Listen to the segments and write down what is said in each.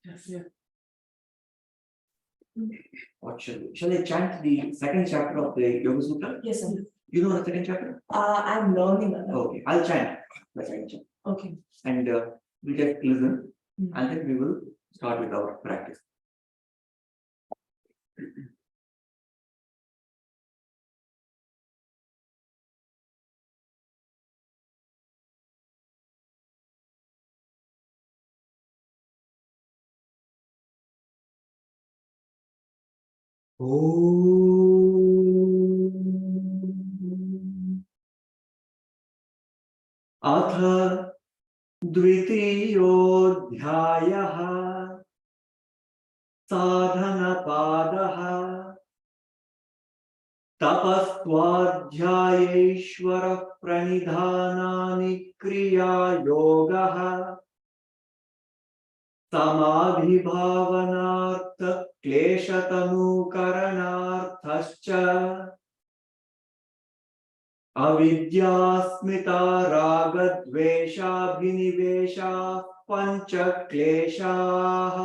Yes, yeah. What shall I chant the second chapter of the Yoga Sutra? Yes, sir. You know the second chapter? I'm learning. Okay, I'll chant the second chapter. Okay. And we just listen, and then we will start with our practice. अथ द्वितीयोऽध्यायः साधनपादः तपस्त्वाध्यायैश्वर प्रणिधानानि क्रियायोगः समाधिभावनार्थ क्लेशतनुकरणार्थश्च अविद्यास्मिता रागद्वेषाभिनिवेशाः पञ्च क्लेशाः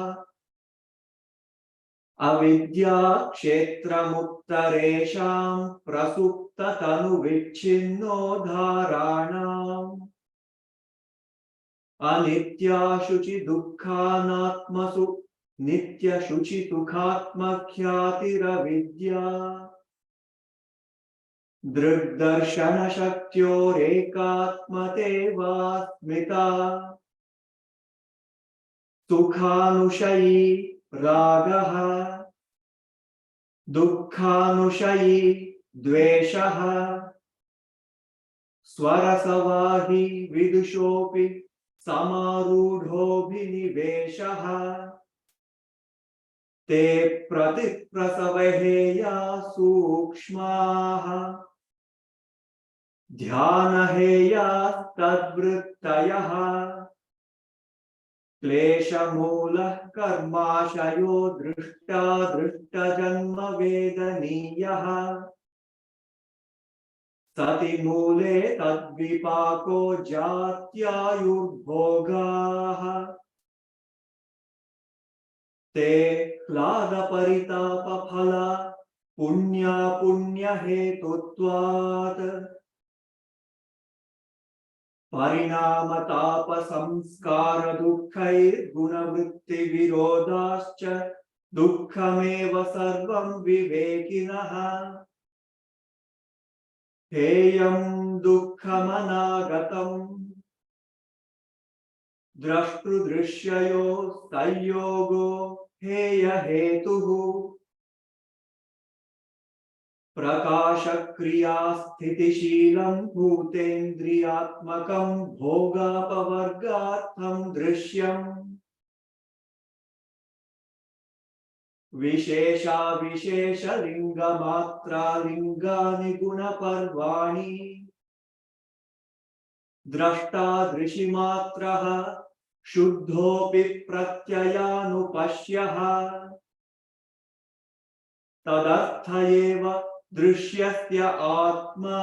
अविद्या क्षेत्रमुत्तरेषां प्रसुप्ततनुविच्छिन्नोद्धाराणाम् अनित्याशुचि दुःखानात्मसु नित्यशुचि सुखात्मख्यातिरविद्या दृग्दर्शनशक्त्योरेकात्मतेवास्मिता सुखानुशयी रागः दुःखानुशयी द्वेषः स्वरसवाही विदुषोऽपि समारूढोऽभिनिवेशः ते प्रतिप्रसवहेया सूक्ष्माः ध्यानहेयास्तद्वृत्तयः क्लेशमूलः कर्माशयो दृष्टादृष्टजन्मवेदनीयः सति मूले तद्विपाको जात्यायुर्भोगाः ते ह्लादपरितापफला पुण्यापुण्यहेतुत्वात् परिणामतापसंस्कारदुःखैर्गुणवृत्तिविरोधाश्च दुःखमेव सर्वं विवेकिनः हेयं दुःखमनागतम् द्रष्टृदृश्ययो संयोगो हेय हेतुः प्रकाशक्रिया स्थितिशीलं भूतेन्द्रियात्मकं भोगापवर्गार्थं दृश्यम् विशेषा विशेषलिङ्गमात्रा लिङ्गानि गुणपर्वाणि द्रष्टादृशिमात्रः शुद्धोऽपि प्रत्ययानुपश्यः तदर्थ एव दृश्यस्य आत्मा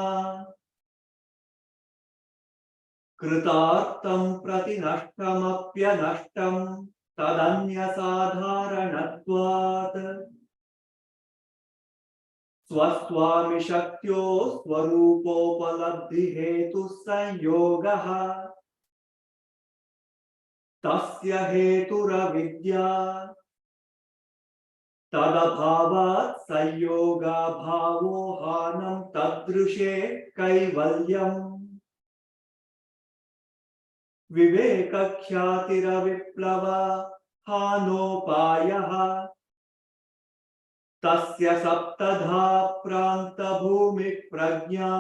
कृतार्थं प्रति नष्टमप्यनष्टं तदन्यसाधारणत्वात् स्वस्वामिशक्त्यो स्वरूपोपलब्धिहेतुः संयोगः तस्य हेतुरविद्या तदभावात् संयोगाभावो हानं तदृशे कैवल्यम् विवेकख्यातिरविप्लव हानोपायः तस्य सप्तधा प्रान्तभूमिः प्रज्ञा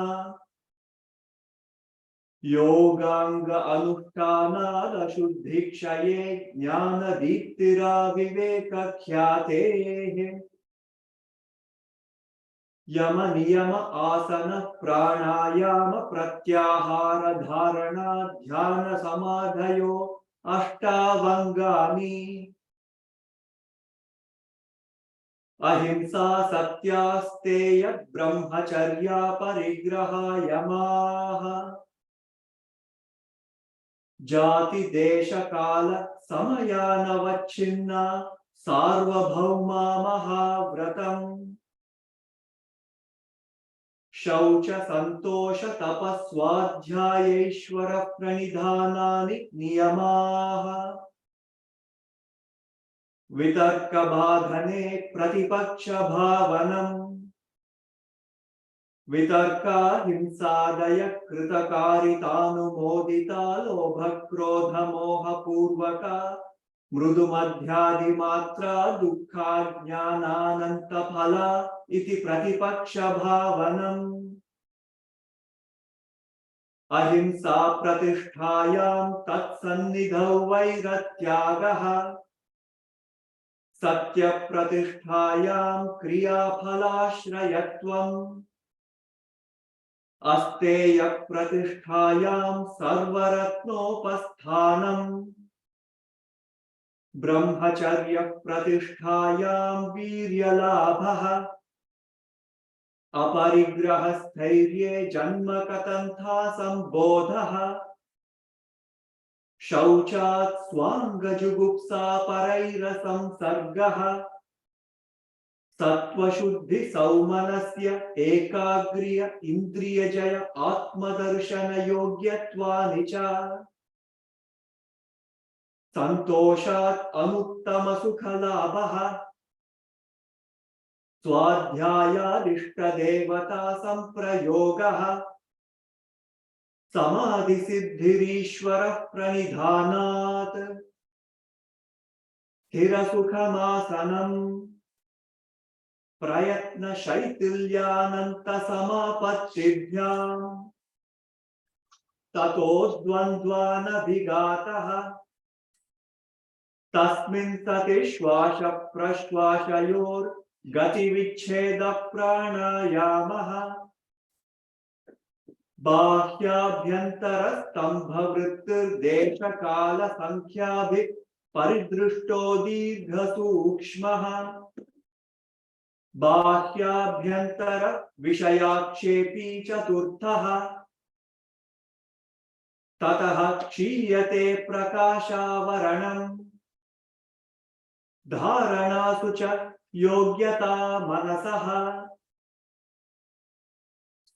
योगांग अनुष्ठानादशुद्धिक्षये ज्ञानदीप्तिराविवेकख्यातेः यम नियम आसन प्राणायाम प्रत्याहार धारणा ध्यान समाधयो अष्टावंगानि अहिंसा सत्यास्तेय ब्रह्मचर्या परिग्रह यमाः जाति देश काल Samayanavachinna Sarvabhauma Mahavratam Shaucha Santosha Tapaswadhyayeshwara Pranidhanani Niyamaha Vitarka Bhadhane Pratipaksha Bhavanam Vitarka Himsadaya Kritakaritaanumodita Lobha Krodha Moha Purvaka Mrudu Madhyadi Matra Dukkha Jnanananta Phala Iti Pratipaksha Bhavanam Ahimsa Pratisthayam Tatsannidhau Vairatyagaha Satya Pratisthayam Kriya Phalashrayatvam Asteya Pratisthayam Sarvaratnopasthanam Brahmacharya Pratisthayam Viryalabhaha Aparigrahasthairye Janma Katantha Sambodhaha Shauchat Swanga Jugupsa Paraira Samsargaha Sattva Shuddhi Saumanasya Ekagriya Indriya Jaya Atmadarshana Yogyatva Nicha Santoshat Anuttama Sukhalabhaha Swadhyaya Rishta Devata Samprayogaha Samadhi Siddhirishwara Pranidhanat Thirasukamasanam Prayatna Shaitilyananta Samapatibhyam Tato Dvandvana Bhigataha Tasmin Sati Shwasha Prashwashayor Gati Vicheda Pranayamaha Bahyabhyantara Stambha Vrittir Desha Kala Sankhyaabhi Paridrushto Dirgha Sukshmaha Bahyabhyantara Vishayakshepi Chaturthaha Tataha Kshiyate Prakashavaranam Dharana Sucha Yogyata Manasaha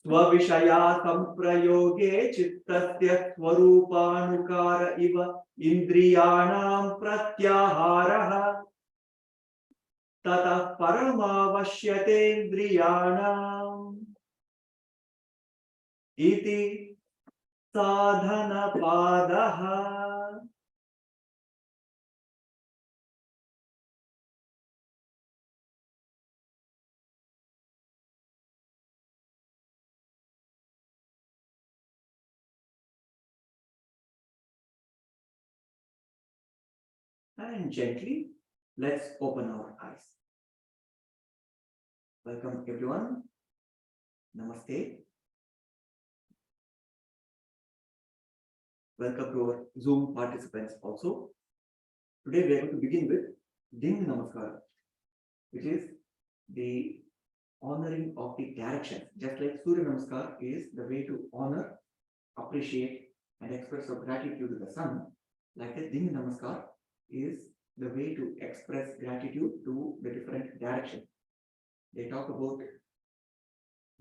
Svavishaya Samprayoge Chittasya Swarupanukara Iva Indriyanam Pratyaharaha Tata Paramavashyate Indriyanam Iti Sadhana Padaha. And gently, let's open our eyes. Welcome everyone. Namaste. Welcome to our Zoom participants also. Today we are going to begin with Ding Namaskar, which is the honoring of the direction. Just like Surya Namaskar is the way to honor, appreciate, and express our gratitude to the sun, like the Ding Namaskar is the way to express gratitude to the different directions. They talk about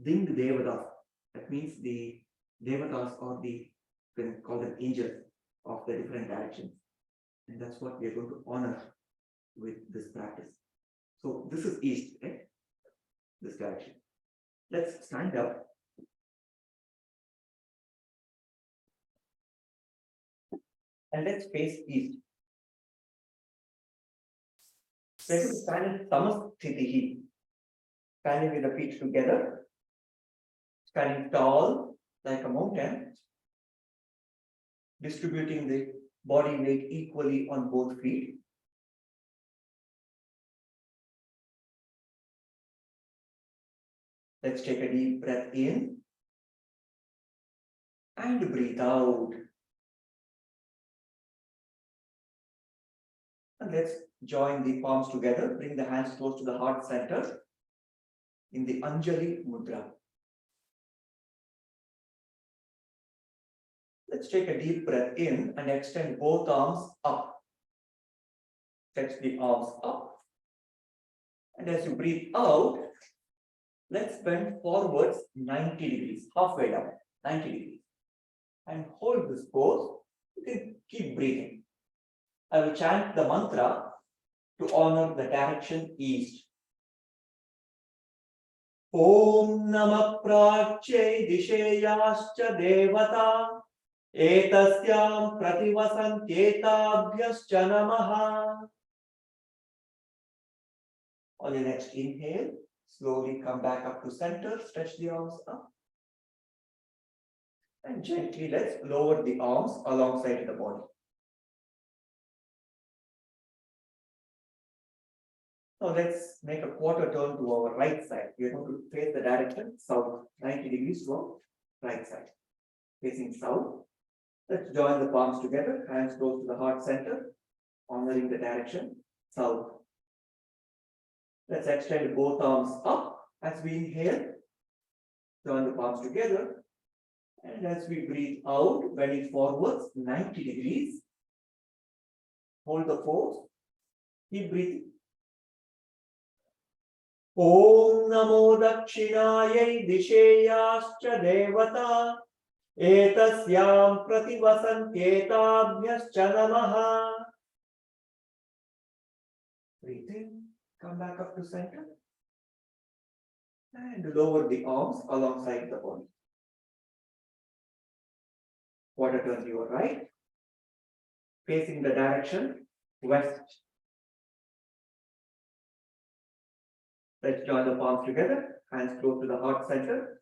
Ding Devatas. That means the Devatas or the, you can call them angels of the different directions. And that's what we are going to honor with this practice. So this is east, right? This direction. Let's stand up. And let's face east. Let's stand in Samasthitihi. Standing with the feet together. Standing tall like a mountain. Distributing the body weight equally on both feet. Let's take a deep breath in and breathe out. And let's join the palms together. Bring the hands close to the heart center in the Anjali Mudra. Let's take a deep breath in and extend both arms up Stretch the arms up. And as you breathe out, let's bend forwards 90 degrees, halfway down, 90 degrees. And hold this pose. You can keep breathing. I will chant the mantra to honor the direction east. Om Namah Prachye Disheyascha Devata Etasyam Prativasantyeta Namaha. On your next inhale, slowly come back up to center, stretch the arms up. And gently let's lower the arms alongside the body. Now let's make a quarter turn to our right side. We are going to face the direction south, 90 degrees to our right side. Facing south. Let's join the palms together, hands close to the heart center, honoring the direction south. Let's extend both arms up as we inhale. Join the palms together. And as we breathe out, bending forwards 90 degrees. Hold the pose. Keep breathing. Om Namo Dakshinayai Disheyascha Devata Etasyam Prativasantyeta Namaha. Breathe in. Come back up to center. And lower the arms alongside the body. Quarter turn to your right. Facing the direction west. Let's join the palms together, hands close to the heart center,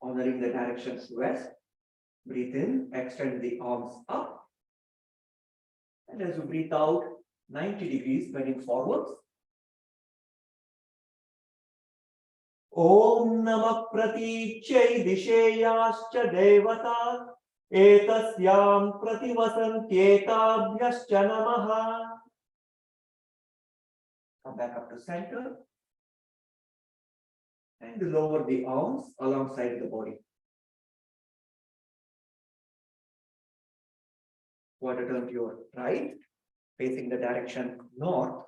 honoring the direction west. Breathe in, extend the arms up. And as you breathe out, 90 degrees, bending forwards. Om Namah Pratichay Disheyascha Devata Etasyam Prativasantyeta Namaha. Come back up to center and lower the arms alongside the body. Quarter turn to your right, facing the direction north.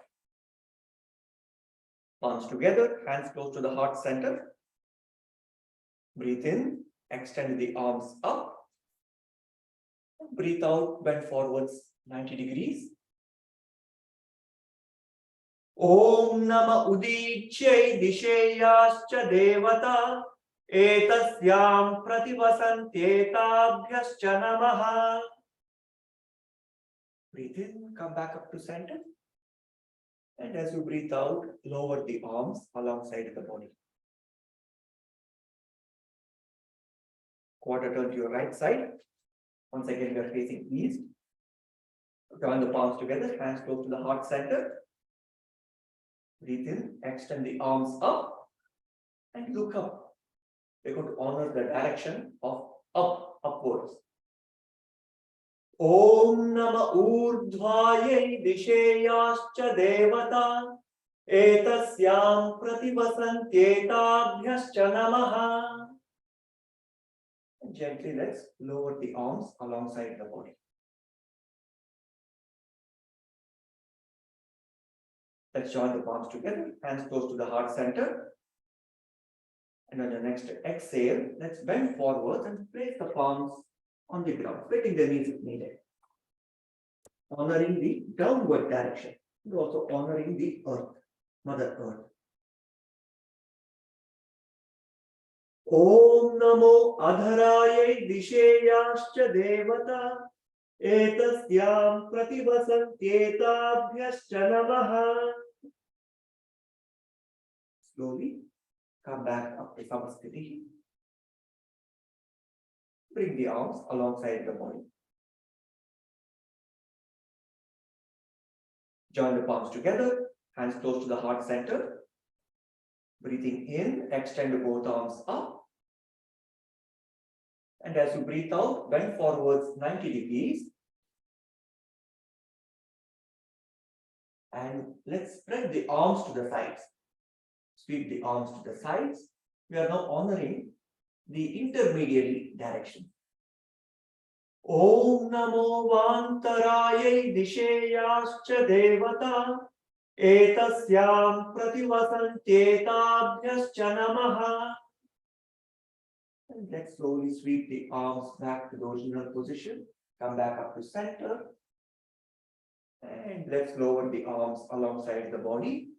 Palms together, hands close to the heart center. Breathe in, extend the arms up. Breathe out, bend forwards 90 degrees. Om Nama Udichay Disheyascha Devata Etasyam Prativasantyeta Namaha. Breathe in, come back up to center. And as you breathe out, lower the arms alongside the body. Quarter turn to your right side. Once again, we are facing east. Join the palms together, hands close to the heart center. Breathe in, extend the arms up and look up. We're going to honor the direction of upwards. Om Nama Urdhvayai Disheyascha Devata Etasyam Prativasantyeta Namaha. And gently let's lower the arms alongside the body. Let's join the palms together, hands close to the heart center. And on the next exhale, let's bend forwards and place the palms on the ground, splitting the knees if needed. Honoring the downward direction and also honoring the earth, Mother Earth. Om Namo Adharayai Disheyascha Devata Etasyam Prativasantyeta Namaha. Slowly come back up to Samasthiti. Bring the arms alongside the body. Join the palms together, hands close to the heart center. Breathing in, extend both arms up. And as you breathe out, bend forwards 90 degrees. And let's spread the arms to the sides. Sweep the arms to the sides. We are now honoring the intermediary direction. Om Namo Vantarayai Disheyascha Devata Etasyam Prativasantyetabhyascha Namaha. And let's slowly sweep the arms back to the original position. Come back up to center. And let's lower the arms alongside the body.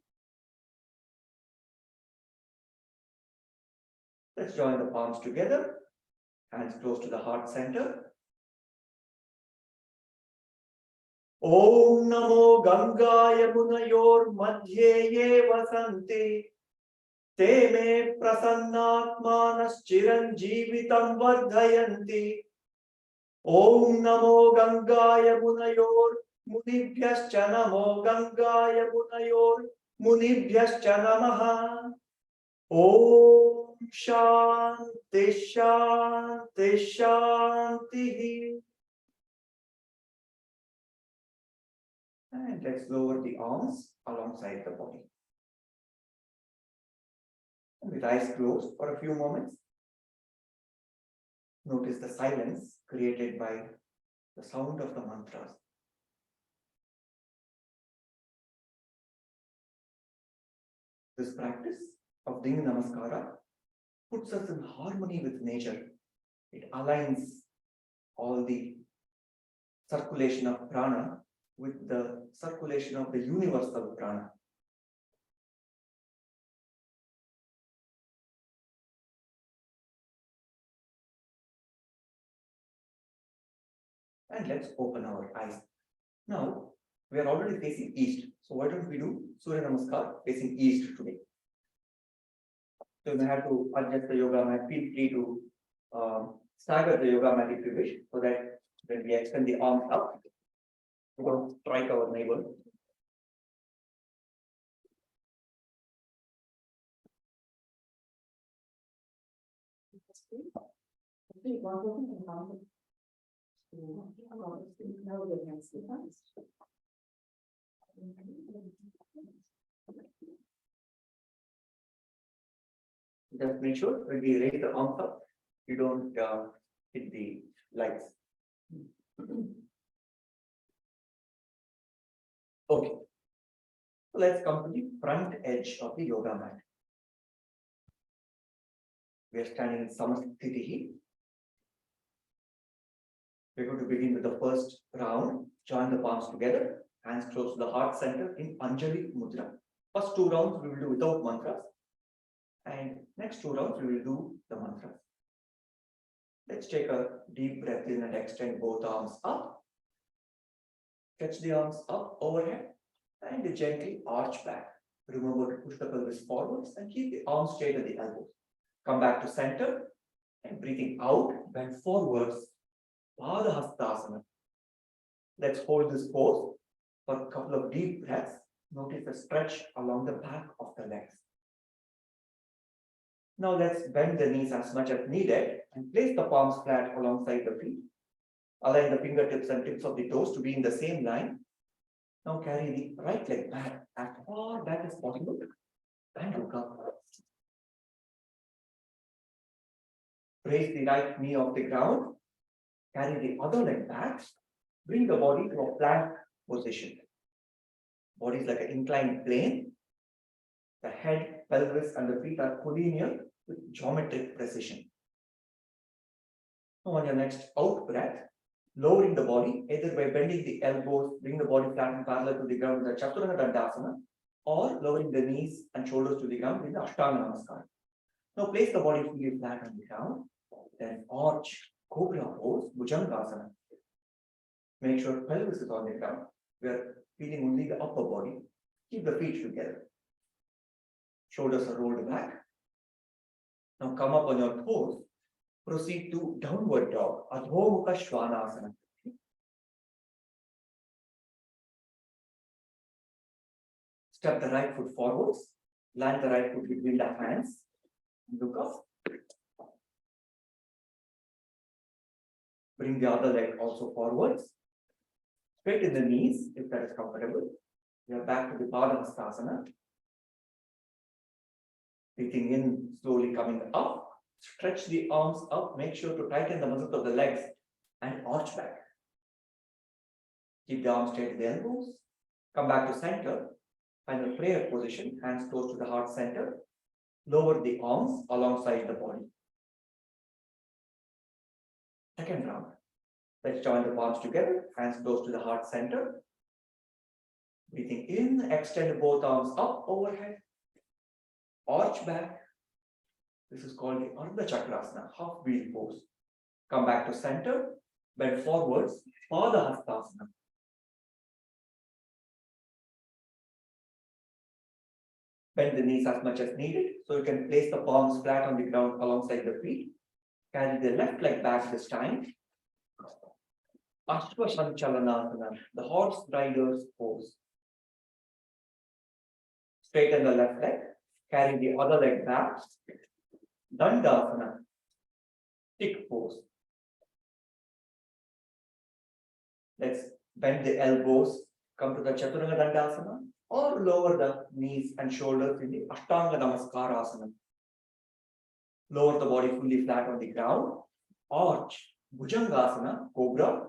Let's join the palms together. Hands close to the heart center. Om Namo Gangaya Munayor Madhye Ye Vasanti Te Me Prasannatmanas Chiranjeevitam Vardhayanti. Om Namo Gangaya Munayor Munibhyascha Namo Gangaya Munayor Munibhyascha Namaha. Om Shanti Shanti Shanti. And let's lower the arms alongside the body. And with eyes closed for a few moments, notice the silence created by the sound of the mantras. This practice of Dinga Namaskara puts us in harmony with nature. It aligns all the circulation of prana with the circulation of the universal prana. And let's open our eyes. Now, we are already facing east. So why don't we do Surya Namaskar facing east today? So you may have to adjust the yoga mat. Feel free to stagger the yoga mat if you wish, so that when we extend the arms up, we don't strike our neighbor. Just make sure when we raise the arms up, you don't hit the lights. Okay. So let's come to the front edge of the yoga mat. We are standing in Samasthitihi. We're going to begin with the first round. Join the palms together, hands close to the heart center in Anjali Mudra. First two rounds we will do without mantras. And next two rounds we will do the mantras. Let's take a deep breath in and extend both arms up. Stretch the arms up overhead and gently arch back. Remember to push the pelvis forwards and keep the arms straight at the elbows. Come back to center and breathing out, bend forwards, Padahastasana. Let's hold this pose for a couple of deep breaths. Notice the stretch along the back of the legs. Now let's bend the knees as much as needed and place the palms flat alongside the feet. Align the fingertips and tips of the toes to be in the same line. Now carry the right leg back as far back as possible and look up. Raise the right knee off the ground. Carry the other leg back. Bring the body to a plank position. Body is like an inclined plane. The head, pelvis, and the feet are collinear with geometric precision. Now on your next out breath, lowering the body, either by bending the elbows, bring the body flat and parallel to the ground with the Chaturanga Dandasana, or lowering the knees and shoulders to the ground with the Ashtanga Namaskar. Now place the body fully flat on the ground, then arch Cobra pose, Bhujangasana. Make sure pelvis is on the ground. We are feeling only the upper body. Keep the feet together. Shoulders are rolled back. Now come up on your toes. Proceed to downward dog, Adho Mukha Svanasana. Step the right foot forwards. Land the right foot between the hands. Look up. Bring the other leg also forwards. Straighten the knees if that is comfortable. We are back to the Padahastasana. Breathing in, slowly coming up. Stretch the arms up. Make sure to tighten the muscles of the legs and arch back. Keep the arms straight to the elbows. Come back to center. Find the prayer position, hands close to the heart center. Lower the arms alongside the body. Second round. Let's join the palms together, hands close to the heart center. Breathing in, extend both arms up overhead. Arch back. This is called the Ardha Chakrasana, half wheel pose. Come back to center, bend forwards, Pada Hastasana. Bend the knees as much as needed, so you can place the palms flat on the ground alongside the feet. Carry the left leg back this time. Ashwashanchalanasana, the horse rider's pose. Straighten the left leg, carry the other leg back. Dandasana, stick pose. Let's bend the elbows, come to the Chaturanga Dandasana, or lower the knees and shoulders in the Ashtanga Namaskarasana. Lower the body fully flat on the ground. Arch, Bhujangasana, Cobra.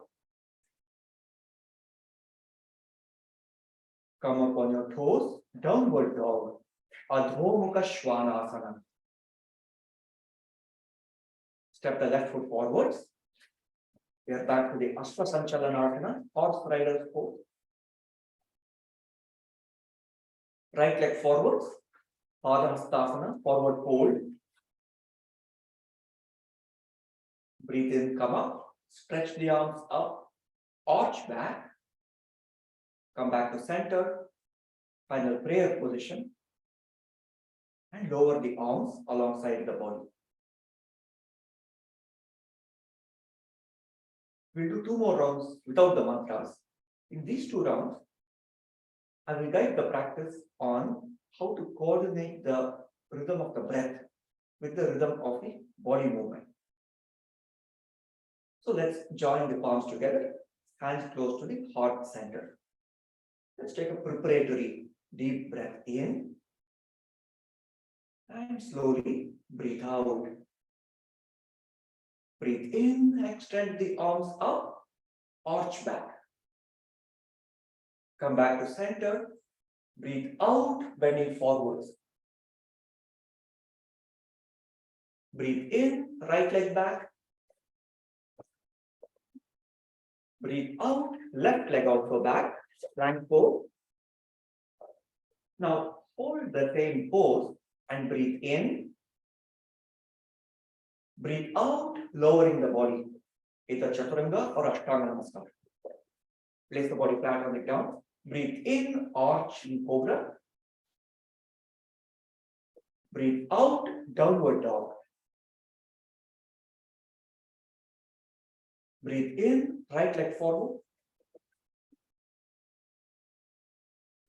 Come up on your toes, downward dog, Adho Mukha Svanasana. Step the left foot forwards. We are back to the Ashwasanchalanasana, horse rider's pose. Right leg forwards, Padahastasana, forward fold. Breathe in, come up, stretch the arms up, arch back, come back to center, final prayer position, and lower the arms alongside the body. We'll do 2 more rounds without the mantras. In these 2 rounds, I will guide the practice on how to coordinate the rhythm of the breath with the rhythm of the body movement. So let's join the palms together, hands close to the heart center. Let's take a preparatory deep breath in and slowly breathe out. Breathe in, extend the arms up, arch back. Come back to center, breathe out, bending forwards. Breathe in, right leg back. Breathe out, left leg also back, plank pose. Now hold the same pose and breathe in. Breathe out, lowering the body, either Chaturanga or Ashtanga Namaskar. Place the body flat on the ground. Breathe in, arch in Cobra. Breathe out, downward dog. Breathe in, right leg forward.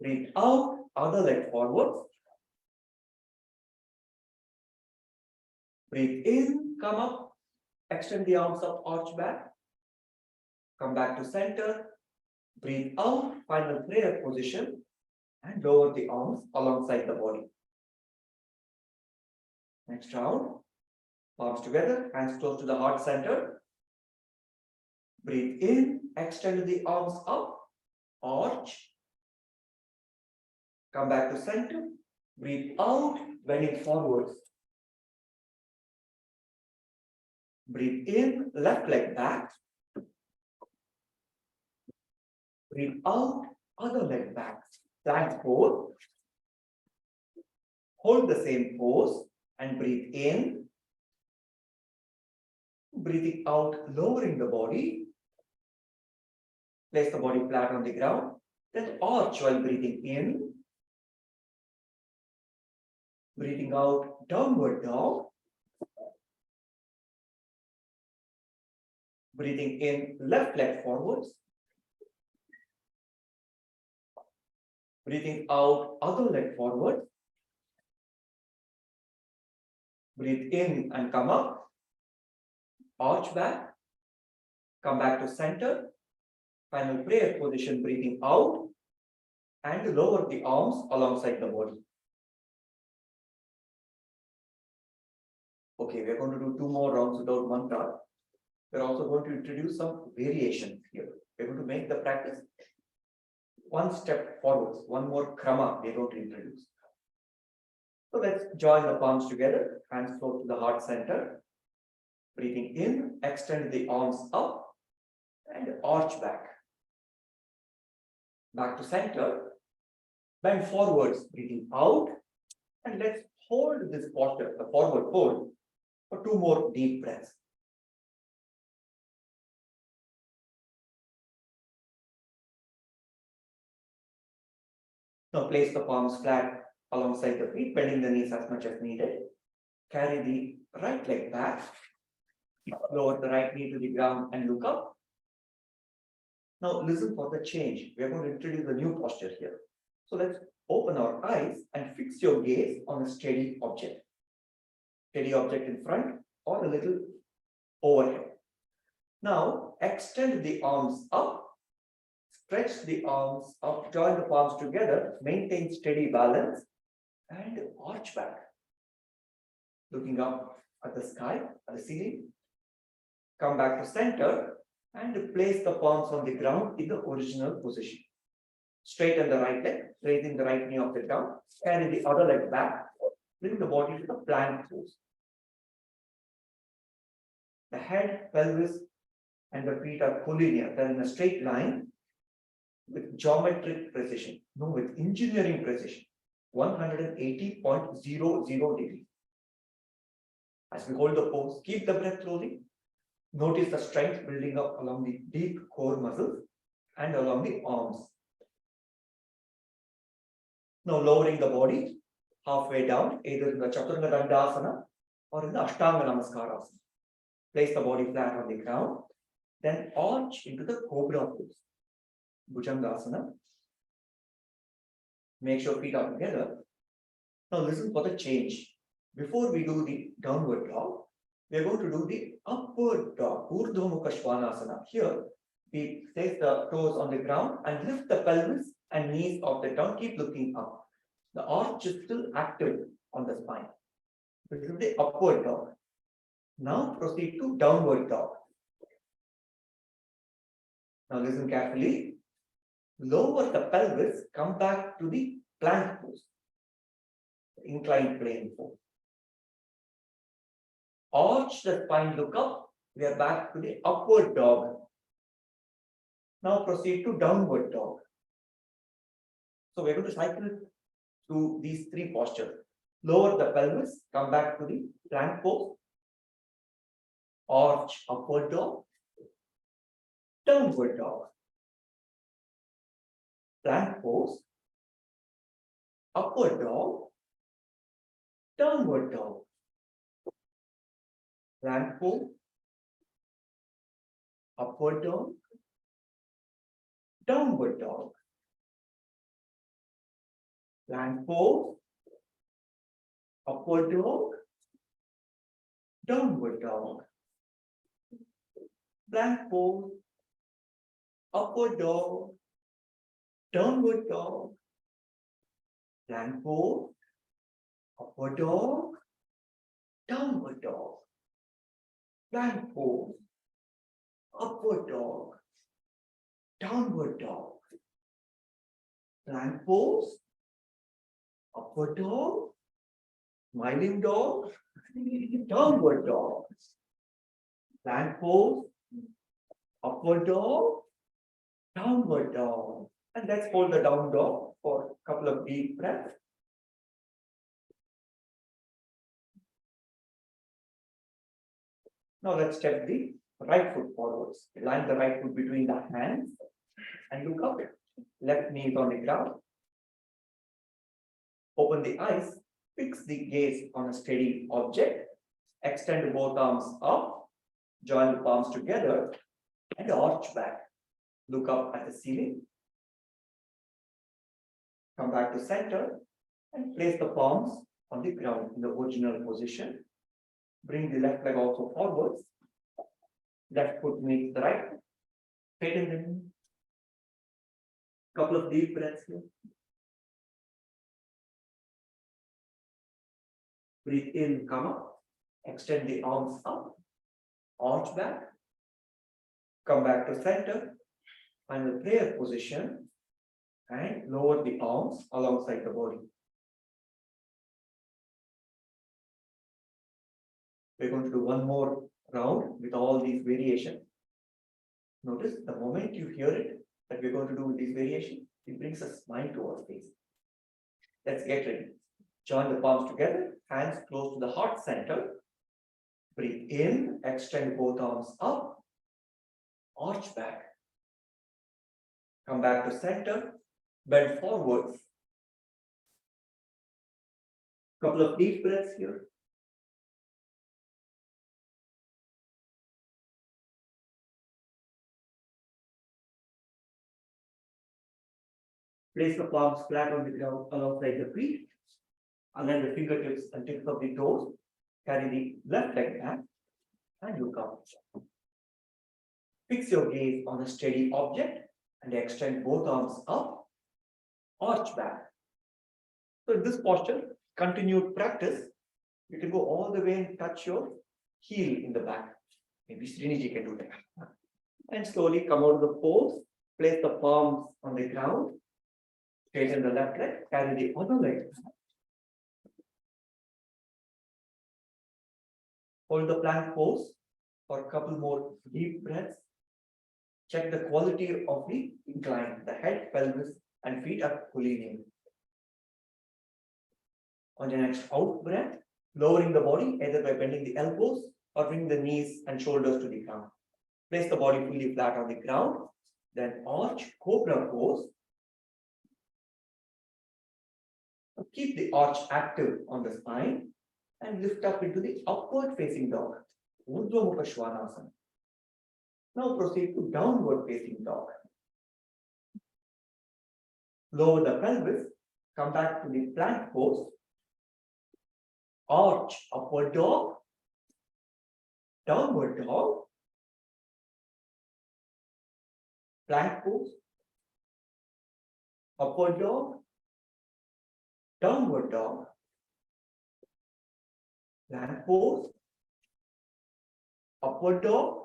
Breathe out, other leg forward. Breathe in, come up, extend the arms up, arch back. Come back to center. Breathe out, final prayer position, and lower the arms alongside the body. Next round, palms together, hands close to the heart center. Breathe in, extend the arms up, arch. Come back to center. Breathe out, bending forwards. Breathe in, left leg back. Breathe out, other leg back. Plank pose. Hold the same pose and breathe in. Breathing out, lowering the body. Place the body flat on the ground. Then arch while breathing in. Breathing out, downward dog. Breathing in, left leg forwards. Breathing out, other leg forward. Breathe in and come up. Arch back. Come back to center. Final prayer position, breathing out. And lower the arms alongside the body. Okay, we are going to do 2 more rounds without mantra. We're also going to introduce some variations here. We're going to make the practice one step forwards, one more krama we're going to introduce. So let's join the palms together, hands close to the heart center. Breathing in, extend the arms up and arch back. Back to center, bend forwards, breathing out, and let's hold this posture, the forward fold, for 2 more deep breaths. Now place the palms flat alongside the feet, bending the knees as much as needed. Carry the right leg back. Lower the right knee to the ground and look up. Now listen for the change. We are going to introduce a new posture here. So let's open our eyes and fix your gaze on a steady object. Steady object in front or a little overhead. Now extend the arms up. Stretch the arms up, join the palms together, maintain steady balance, and arch back. Looking up at the sky, at the ceiling. Come back to center and place the palms on the ground in the original position. Straighten the right leg, raising the right knee off the ground, carry the other leg back, bring the body to the plank pose. The head, pelvis, and the feet are collinear, they're in a straight line. With geometric precision, no, with engineering precision, 180.00 degrees. As we hold the pose, keep the breath flowing. Notice the strength building up along the deep core muscles and along the arms. Now lowering the body halfway down, either in the Chaturanga Dandasana or in the Ashtanga Namaskarasana. Place the body flat on the ground, then arch into the Cobra pose. Bhujangasana. Make sure feet are together. Now listen for the change. Before we do the downward dog, we are going to do the upward dog, Urdhva Mukha Svanasana. Here, we place the toes on the ground and lift the pelvis and knees off the ground. Keep looking up. The arch is still active on the spine. This is the upward dog. Now proceed to downward dog. Now listen carefully. Lower the pelvis, come back to the plank pose, inclined plane pose. Arch the spine, look up. We are back to the upward dog. Now proceed to downward dog. So we're going to cycle through these 3 postures. Lower the pelvis, come back to the plank pose. Arch, upward dog. Downward dog. Plank pose, upward dog, downward dog. Plank pose, upward dog, downward dog. Plank pose, upward dog, downward dog. Plank pose, upward dog, downward dog. Plank pose, upward dog, downward dog. Plank pose, upward dog, downward dog. Plank pose, upward dog, smiling dog, downward dog. Plank pose, upward dog, downward dog. And let's hold the down dog for a couple of deep breaths. Now let's step the right foot forwards. Line the right foot between the hands and look up. Left knee is on the ground. Open the eyes. Fix the gaze on a steady object. Extend both arms up. Join the palms together and arch back. Look up at the ceiling. Come back to center and place the palms on the ground in the original position. Bring the left leg also forwards. Left foot meets the right. Straighten the knee. Couple of deep breaths here. Breathe in, come up. Extend the arms up. Arch back. Come back to center, final prayer position, and lower the arms alongside the body. We're going to do one more round with all these variations. Notice the moment you hear it, that we're going to do with these variations, it brings a smile to our face. Let's get ready. Join the palms together, hands close to the heart center. Breathe in, extend both arms up, arch back. Come back to center, bend forwards. Couple of deep breaths here. Place the palms flat on the ground alongside the feet. Align the fingertips and tips of the toes. Carry the left leg back and look up. Fix your gaze on a steady object and extend both arms up, arch back. So in this posture, continued practice, you can go all the way and touch your heel in the back. Maybe Sriniji can do that. And slowly come out of the pose, place the palms on the ground, straighten the left leg, carry the other leg. Hold the plank pose for a couple more deep breaths. Check the quality of the incline. The head, pelvis, and feet are fully named. On the next out breath, lowering the body either by bending the elbows or bringing the knees and shoulders to the ground. Place the body fully flat on the ground. Then arch, cobra pose. Keep the arch active on the spine and lift up into the upward facing dog. Urdhva Mukha Svanasana. Now proceed to downward facing dog. Lower the pelvis, come back to the plank pose. Arch, upward dog, downward dog, plank pose, upward dog, downward dog, plank pose, upward dog,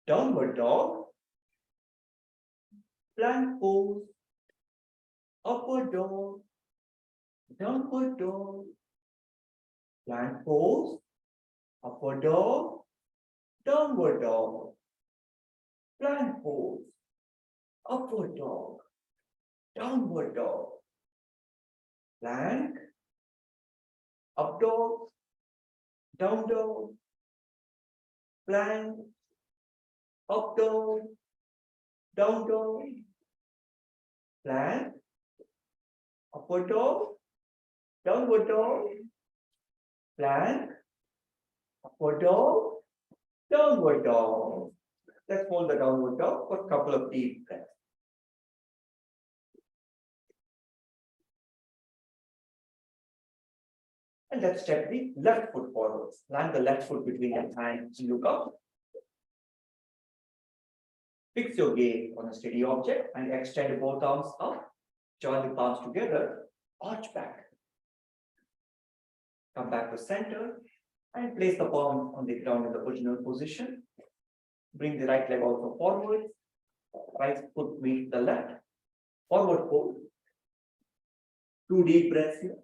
downward dog, plank pose, upward dog, downward dog, plank pose, upward dog, downward dog, plank pose, upward dog, downward dog, plank, up dog, down dog, plank, up dog, down dog, plank, upward dog, downward dog, plank, upward dog, downward dog. Let's hold the downward dog for a couple of deep breaths. And let's step the left foot forwards. Land the left foot between your hands and look up. Fix your gaze on a steady object and extend both arms up. Join the palms together, arch back. Come back to center and place the palm on the ground in the original position. Bring the right leg also forward. Right foot meets the left. Forward fold. 2 deep breaths here.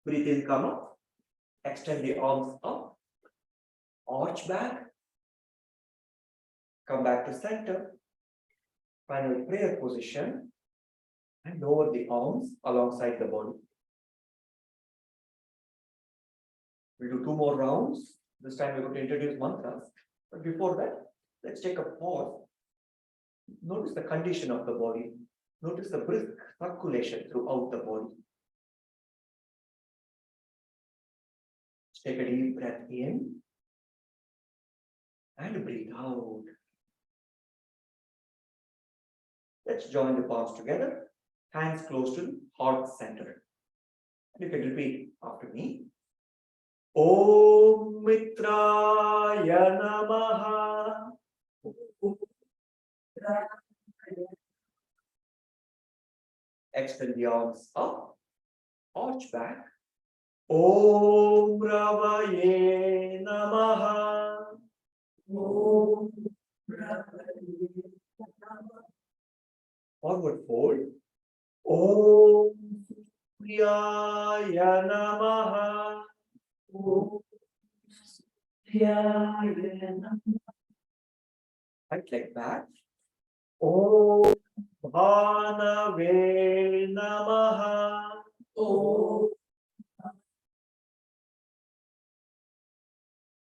Breathe in, come up. Extend the arms up. Arch back. Come back to center. Final prayer position. And lower the arms alongside the body. We'll do 2 more rounds. This time we're going to introduce mantras. But before that, let's take a pause. Notice the condition of the body. Notice the brisk circulation throughout the body. Take a deep breath in and breathe out. Let's join the palms together, hands close to the heart center. You can repeat after me. Om Mitraya Namaha. Extend the arms up, arch back. Om Ravaye Namaha. Om Ravaye Namaha. Forward fold. Om Suryaya Namaha. Om Suryaya Namaha. Right leg back. Om Bhanave Namaha. Om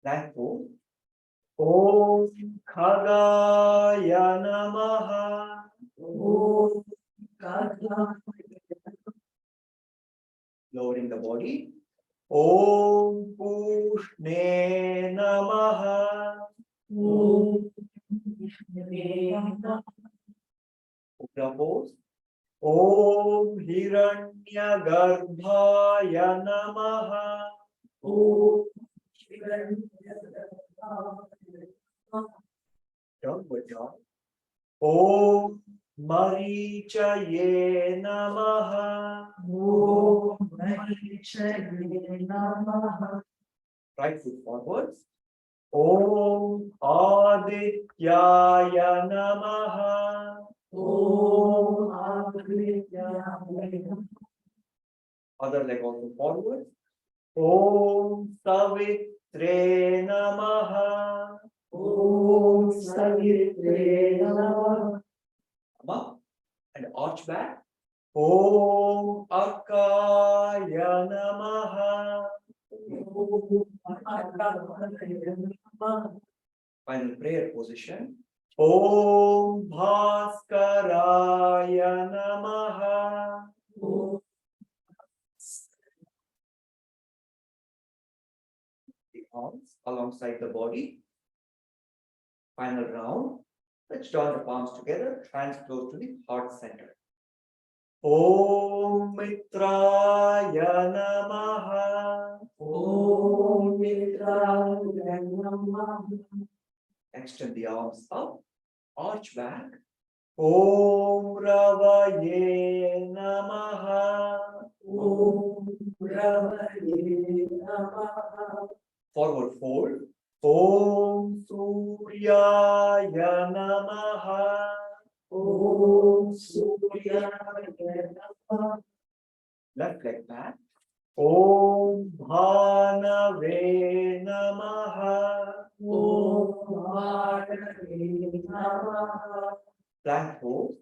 Plank pose. Om Khagaya Namaha. Om Kadaya. Lowering the body. Om Pushne Namaha. Om Namaha. Upra pose. Om Hiranyagarbhaya Namaha. Om Downward dog. Om Marichaye Namaha. Om Marichaye Namaha. Right foot forwards. Om Adityaya Namaha. Om Aditya. Other leg also forward. Om Savitre Namaha. Om Savitre Namaha. Come up and arch back. Om Akaya Namaha. Om Aditya Namaha. Final prayer position. Om Bhaskaraya Namaha. Om The arms alongside the body. Final round. Let's join the palms together, hands close to the heart center. Om Mitraya Namaha. Om Mitraya Namaha. Extend the arms up, arch back. Om Ravaye Namaha. Om Ravaye Namaha. Forward fold. Om Suryaya Namaha. Om Suryaya Namaha. Left leg back. Om Bhanave Namaha. Om Aditya Namaha. Plank pose.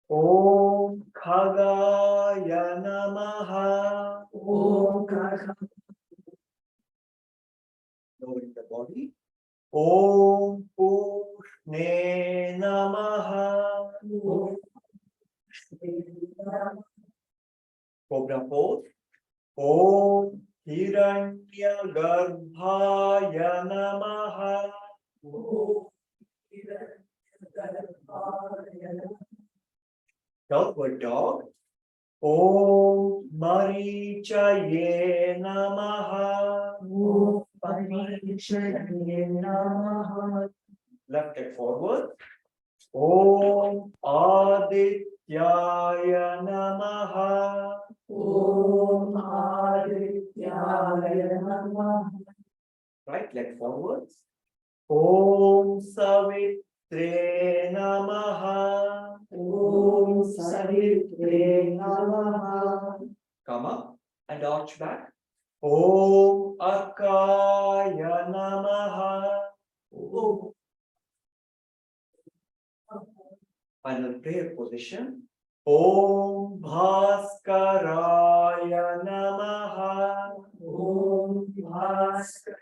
Om Khagaya Namaha. Om Kadaya. Lowering the body. Om Pushne Namaha. Om Namaha. Cobra pose. Om Hiranyagarbhaya Namaha. Om Downward dog. Om Marichaye Namaha. Om Marichaye Namaha. Left leg forward. Om Adityaya Namaha. Om Aditya Namaha. Right leg forwards. Om Savitre Namaha. Om Savitre Namaha. Come up and arch back. Om Akaya Namaha. Om Final prayer position. Om Bhaskaraya Namaha. Om Bhaskara.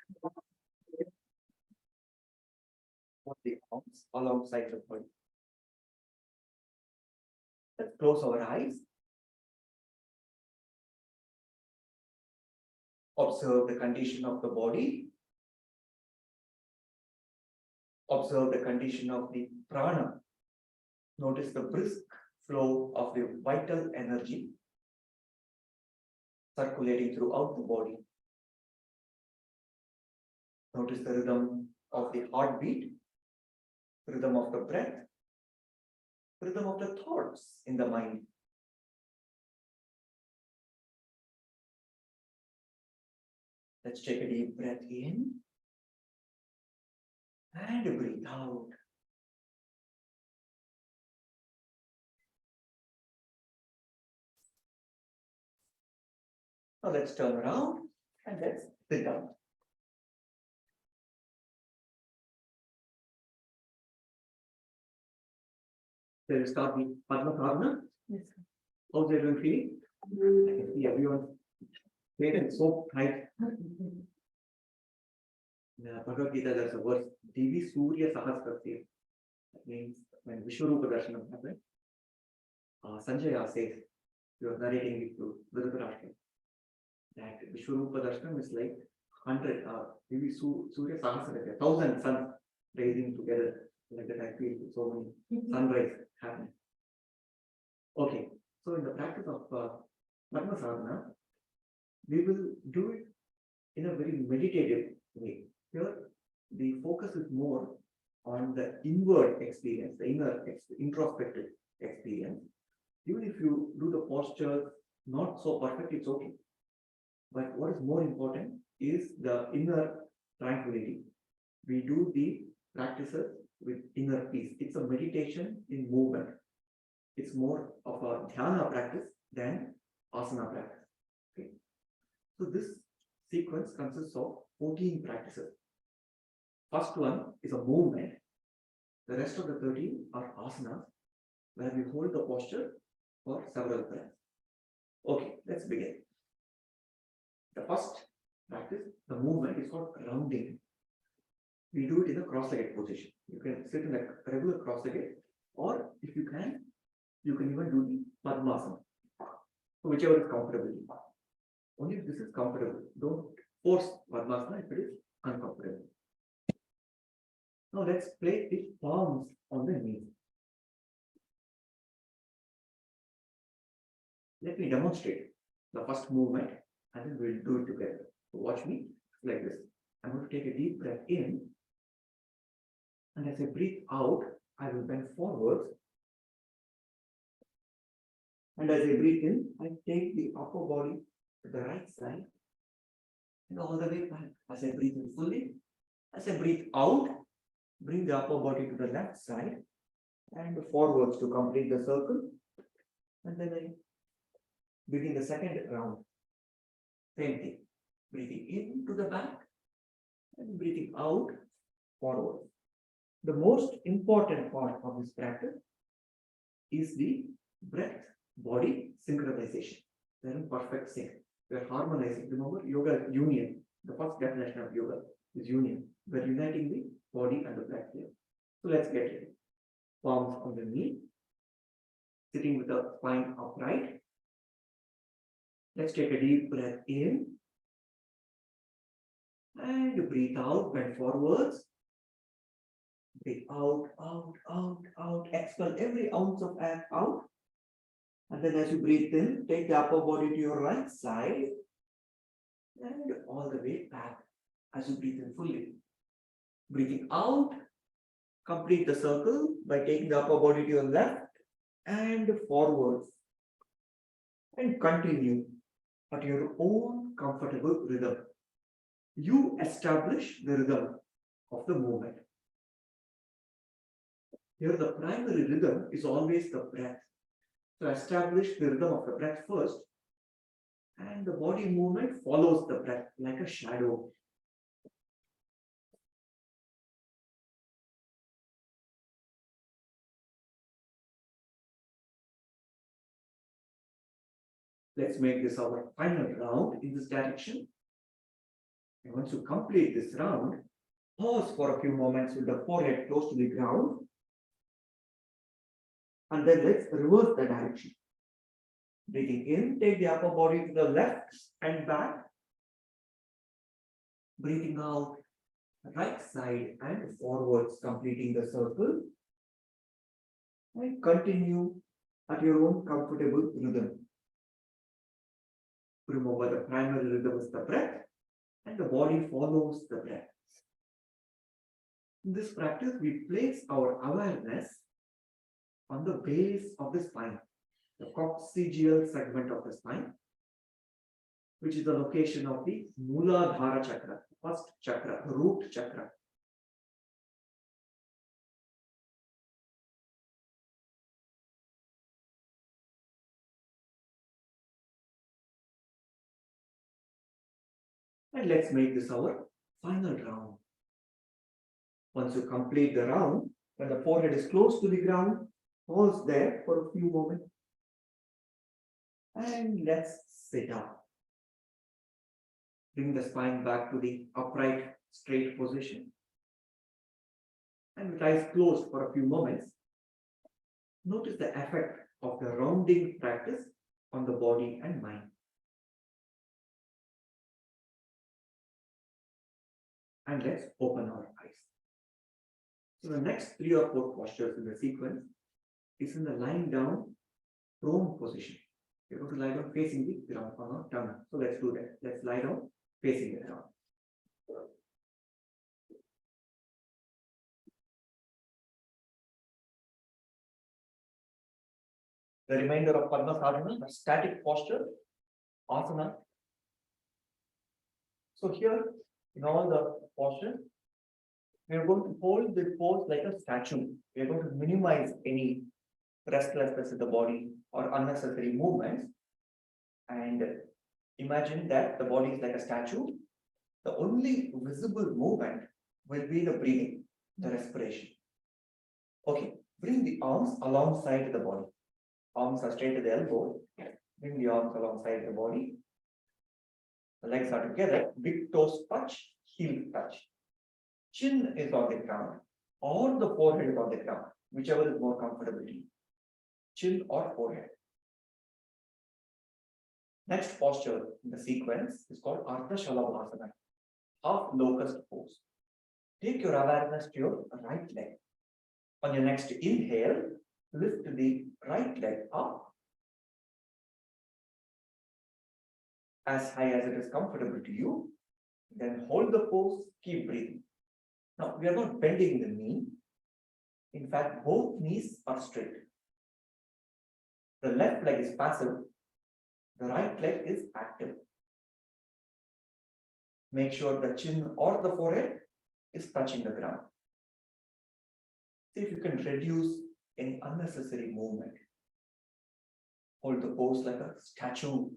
Put the arms alongside the body. Let's close our eyes. Observe the condition of the body. Observe the condition of the prana. Notice the brisk flow of the vital energy circulating throughout the body. Notice the rhythm of the heartbeat, rhythm of the breath, rhythm of the thoughts in the mind. Let's take a deep breath in and breathe out. Now let's turn around and let's sit down. So we'll start with Padmasana. Yes. How's everyone feeling? I can see everyone's face is so tight. In the Bhagavad Gita, there's a verse, Divi Surya Sahasrasya. That means when Vishwarupa Darshanam happened, Sanjaya says, he was narrating it to Dhritarashtra, that Vishwarupa Darshanam is like 100, Divi Surya Sahasrasya, 1,000 suns rising together. Like that, I feel so many sunrise happening. Okay, so in the practice of Padmasana, we will do it in a very meditative way. Here, the focus is more on the inward experience, the inner introspective experience. Even if you do the posture not so perfect, it's okay. But what is more important is the inner tranquility. We do the practices with inner peace. It's a meditation in movement. It's more of a dhyana practice than asana practice. Okay. So this sequence consists of 14 practices. First one is a movement. The rest of the 13 are asanas, where we hold the posture for several breaths. Okay, let's begin. The first practice, the movement, is called rounding. We do it in a cross-legged position. You can sit in a regular cross-legged, or if you can even do the Padmasana. So whichever is comfortable. Only if this is comfortable. Don't force Padmasana if it is uncomfortable. Now let's place the palms on the knees. Let me demonstrate the first movement and then we'll do it together. So watch me like this. I'm going to take a deep breath in, and as I breathe out, I will bend forwards. And as I breathe in, I take the upper body to the right side and all the way back. As I breathe in fully, as I breathe out, bring the upper body to the left side and forwards to complete the circle. And then I begin the second round. Same thing. Breathing in to the back and breathing out forward. The most important part of this practice is the breath body synchronization. They're in perfect sync. We're harmonizing. Remember, yoga union. The first definition of yoga is union. We're uniting the body and the breath here. So let's get it. Palms on the knee. Sitting with the spine upright. Let's take a deep breath in. And breathe out, bend forwards. Breathe out, out, out, out. Expel every ounce of air out. And then as you breathe in, take the upper body to your right side. And all the way back as you breathe in fully. Breathing out, complete the circle by taking the upper body to your left and forwards. And continue at your own comfortable rhythm. You establish the rhythm of the movement. Here the primary rhythm is always the breath. So establish the rhythm of the breath first, and the body movement follows the breath like a shadow. Let's make this our final round in this direction. And once you complete this round, pause for a few moments with the forehead close to the ground. And then let's reverse the direction. Breathing in, take the upper body to the left and back. Breathing out, right side and forwards, completing the circle. And continue at your own comfortable rhythm. Remember, the primary rhythm is the breath, and the body follows the breath. In this practice, we place our awareness on the base of the spine, the coccygeal segment of the spine. which is the location of the Mooladhara chakra, first chakra, root chakra. And let's make this our final round. Once you complete the round, when the forehead is close to the ground, pause there for a few moments. And let's sit up. Bring the spine back to the upright, straight position. And with eyes closed for a few moments, notice the effect of the rounding practice on the body and mind. And let's open our eyes. So the next 3 or 4 postures in the sequence is in the lying down prone position. We're going to lie down facing the ground on our tongue. So let's do that. Let's lie down facing the ground. The remainder of Padmasana, a static posture, asana. So here, in all the postures, we are going to hold the pose like a statue. We are going to minimize any restlessness in the body or unnecessary movements. And imagine that the body is like a statue. The only visible movement will be the breathing, the respiration. Okay, bring the arms alongside the body. Arms are straight at the elbow. Bring the arms alongside the body. The legs are together. Big toes touch, heel touch. Chin is on the ground or the forehead is on the ground, whichever is more comfortable to you. Chin or forehead. Next posture in the sequence is called Ardha Shalabhasana, half locust pose. Take your awareness to your right leg. On your next inhale, lift the right leg up as high as it is comfortable to you. Then hold the pose, keep breathing. Now, we are not bending the knee. In fact, both knees are straight. The left leg is passive. The right leg is active. Make sure the chin or the forehead is touching the ground. See if you can reduce any unnecessary movement. Hold the pose like a statue.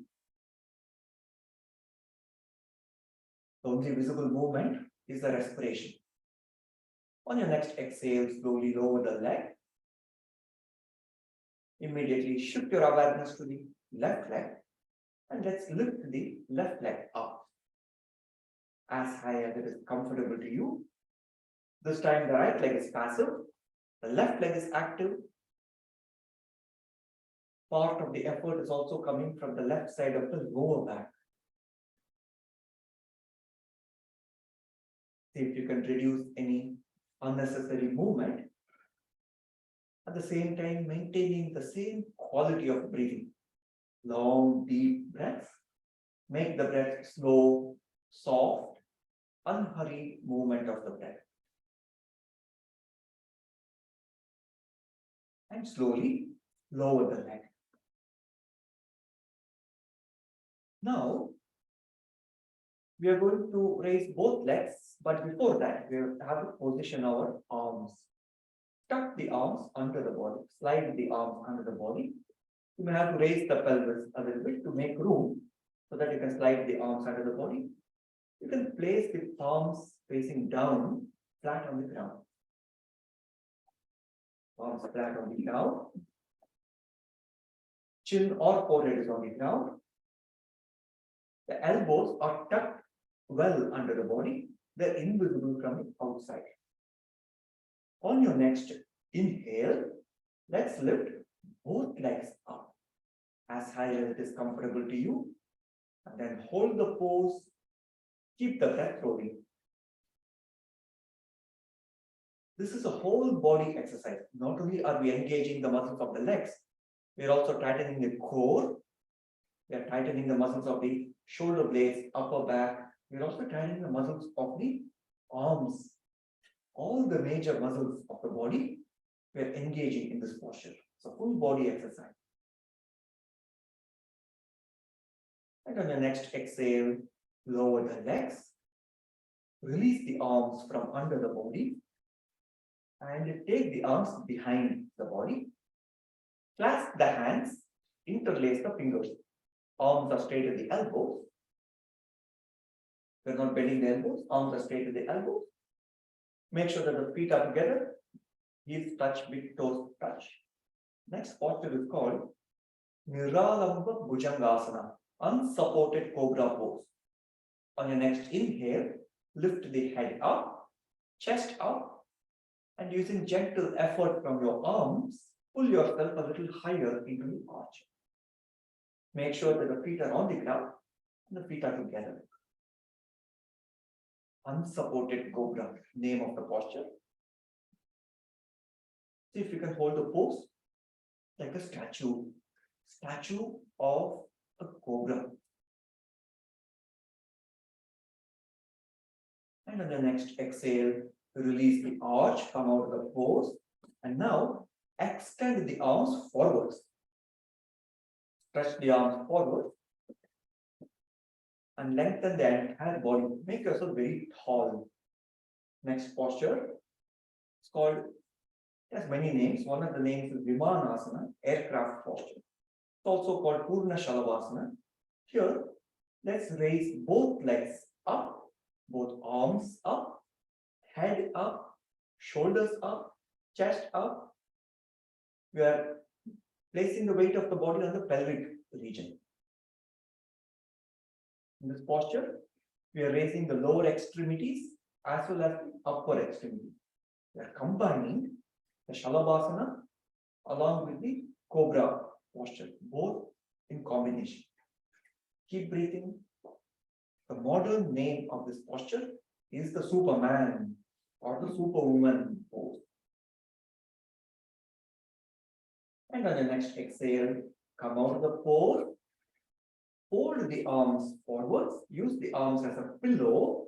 The only visible movement is the respiration. On your next exhale, slowly lower the leg. Immediately shift your awareness to the left leg and let's lift the left leg up as high as it is comfortable to you. This time the right leg is passive, the left leg is active. Part of the effort is also coming from the left side of the lower back. See if you can reduce any unnecessary movement. At the same time, maintaining the same quality of breathing. Long, deep breaths. Make the breath slow, soft, unhurried movement of the breath. And slowly lower the leg. Now, we are going to raise both legs, but before that, we have to position our arms. Tuck the arms under the body, slide the arms under the body. You may have to raise the pelvis a little bit to make room so that you can slide the arms under the body. You can place the palms facing down, flat on the ground. Palms flat on the ground. Chin or forehead is on the ground. The elbows are tucked well under the body. They're invisible from the outside. On your next inhale, let's lift both legs up as high as it is comfortable to you. And then hold the pose. Keep the breath flowing. This is a whole body exercise. Not only are we engaging the muscles of the legs, we are also tightening the core. We are tightening the muscles of the shoulder blades, upper back. We are also tightening the muscles of the arms. All the major muscles of the body, we are engaging in this posture. It's a full body exercise. And on your next exhale, lower the legs. Release the arms from under the body. And take the arms behind the body. Clasp the hands. Interlace the fingers. Arms are straight at the elbows. We're not bending the elbows. Arms are straight at the elbows. Make sure that the feet are together. Heels touch, big toes touch. Next posture is called Niralamba Bhujangasana, unsupported cobra pose. On your next inhale, lift the head up, chest up, and using gentle effort from your arms, pull yourself a little higher into the arch. Make sure that the feet are on the ground and the feet are together. Unsupported cobra, name of the posture. See if you can hold the pose like a statue of a cobra. And on the next exhale, release the arch, come out of the pose, and now extend the arms forwards. Stretch the arms forward and lengthen the entire body. Make yourself very tall. Next posture is called, it has many names. One of the names is Vimanasana, aircraft posture. It's also called Purna Shalavasana. Here, let's raise both legs up, both arms up, head up, shoulders up, chest up. We are placing the weight of the body on the pelvic region. In this posture, we are raising the lower extremities as well as the upper extremities. We are combining the Shalavasana along with the Cobra posture, both in combination. Keep breathing. The modern name of this posture is the Superman or the Superwoman pose. And on the next exhale, come out of the pose. Fold the arms forwards. Use the arms as a pillow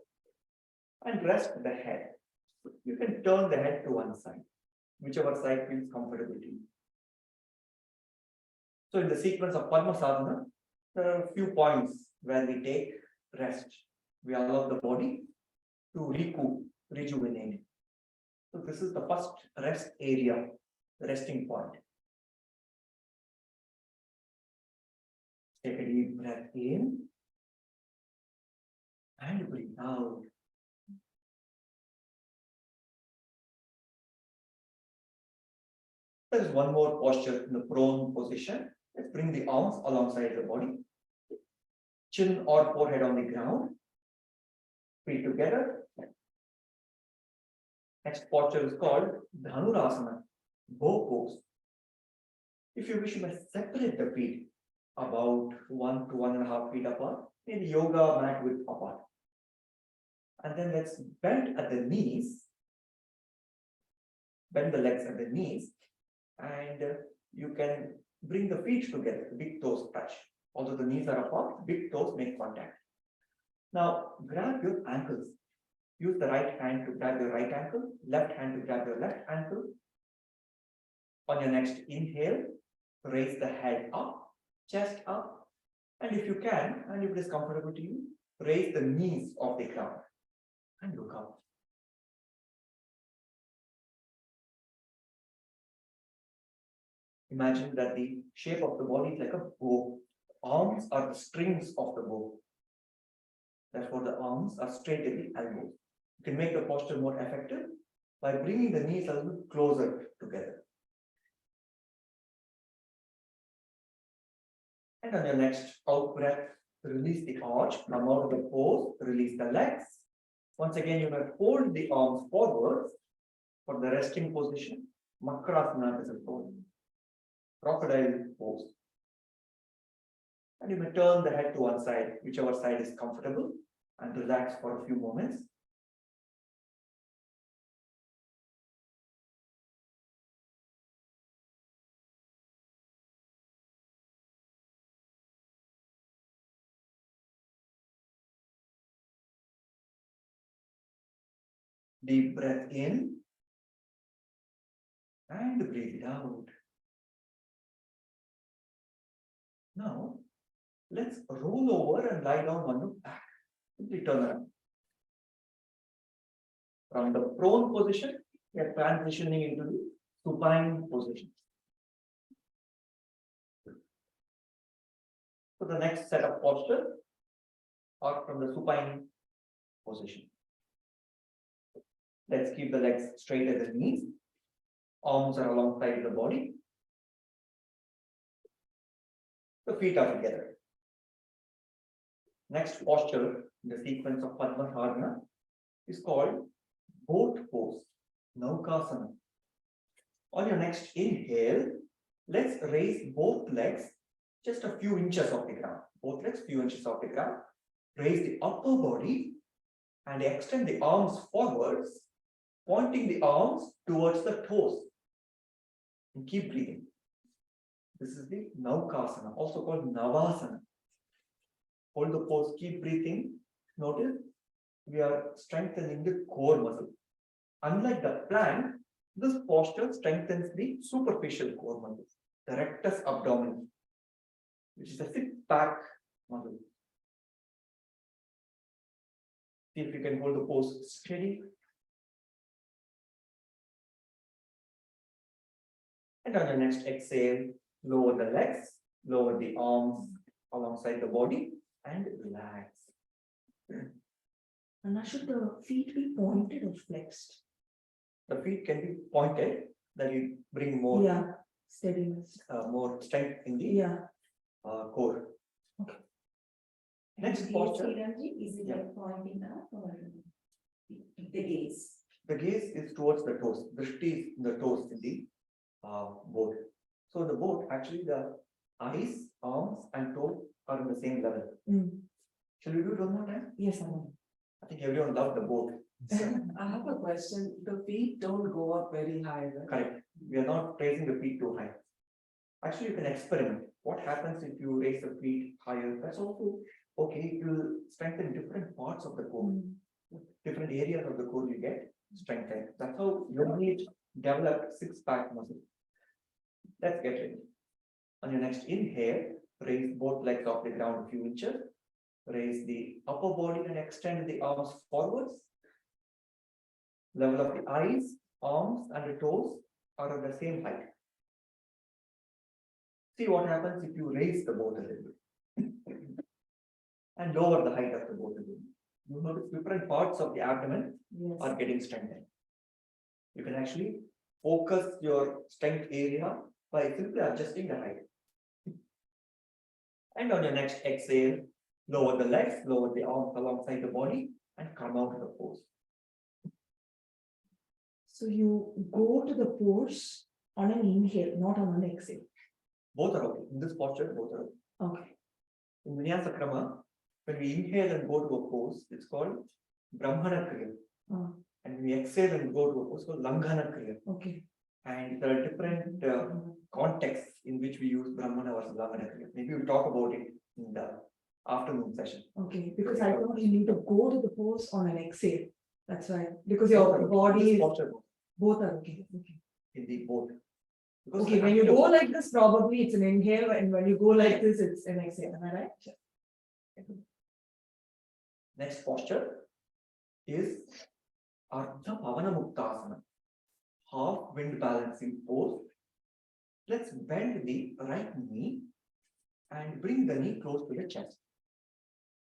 and rest the head. You can turn the head to one side, whichever side feels comfortable to you. So in the sequence of Padmasana, there are a few points where we take rest. We allow the body to recoup, rejuvenate. So this is the first rest area, the resting point. Take a deep breath in and breathe out. There is one more posture in the prone position. Let's bring the arms alongside the body. Chin or forehead on the ground. Feet together. Next posture is called Dhanurasana, bow pose. If you wish, you may separate the feet about 1 to 1.5 feet apart, maybe yoga mat width apart. And then let's bend at the knees, bend the legs at the knees, and you can bring the feet together, the big toes touch. Although the knees are apart, big toes make contact. Now grab your ankles. Use the right hand to grab your right ankle, left hand to grab your left ankle. On your next inhale, raise the head up, chest up, and if you can, and if it is comfortable to you, raise the knees off the ground and look up. Imagine that the shape of the body is like a bow. Arms are the strings of the bow. Therefore, the arms are straight at the elbows. You can make the posture more effective by bringing the knees a little closer together. And on your next out breath, release the arch, come out of the pose, release the legs. Once again, you may fold the arms forwards for the resting position. Makrasana is a pose. Crocodile pose. And you may turn the head to one side, whichever side is comfortable, and relax for a few moments. Deep breath in and breathe it out. Now, Let's roll over and lie down on your back. Simply turn around. From the prone position, we are transitioning into the supine position. So the next set of posture are from the supine position. Let's keep the legs straight at the knees. Arms are alongside the body. The feet are together. Next posture in the sequence of Padmasana is called boat pose, Naukasana. On your next inhale, let's raise both legs just a few inches off the ground. Both legs few inches off the ground. Raise the upper body and extend the arms forwards, pointing the arms towards the toes. And keep breathing. This is the Naukasana, also called Navasana. Hold the pose, keep breathing. Notice we are strengthening the core muscle. Unlike the plank, this posture strengthens the superficial core muscle, the rectus abdominis, which is the six-pack muscle. See if you can hold the pose steady. And on your next exhale, lower the legs, lower the arms alongside the body, and relax. And should the feet be pointed or flexed? The feet can be pointed, that will bring more, steadiness. more strength in the core. Okay. Next posture. Is it like pointing up or the gaze? The gaze is towards the toes. Drishti is the toes in the boat. So the boat, actually the eyes, arms and toes are in the same level. Shall we do it one more time? Yes, I know. I think everyone loved the boat. I have a question. The feet don't go up very high, right? Correct. We are not raising the feet too high. Actually, you can experiment. What happens if you raise the feet higher? That's also okay. It will strengthen different parts of the core. Different areas of the core you get strengthened. That's how you develop six-pack muscle. Let's get ready. On your next inhale, raise both legs off the ground a few inches. Raise the upper body and extend the arms forwards. Level of the eyes, arms, and the toes are at the same height. See what happens if you raise the boat a little bit and lower the height of the boat a little bit. You notice different parts of the abdomen are getting strengthened. You can actually focus your strength area by simply adjusting the height. And on your next exhale, lower the legs, lower the arms alongside the body, and come out of the pose. So you go to the pose on an inhale, not on an exhale. Both are okay. In this posture, both are okay. Okay. In Vinyasa Krama, when we inhale and go to a pose, it's called Brahmana Kriya. And when we exhale and go to a pose, it's called Langhana Kriya. Okay. And there are different contexts in which we use Brahmana versus Langhana Kriya. Maybe we'll talk about it in the afternoon session. Okay. Because I thought you need to go to the pose on an exhale. That's why. Because your body is. Both are okay. Okay. In the boat. Okay, when you go like this, probably it's an inhale, and when you go like this, it's an exhale. Am I right? Next posture is Ardha Pavana Muktasana, half wind balancing pose. Let's bend the right knee and bring the knee close to the chest.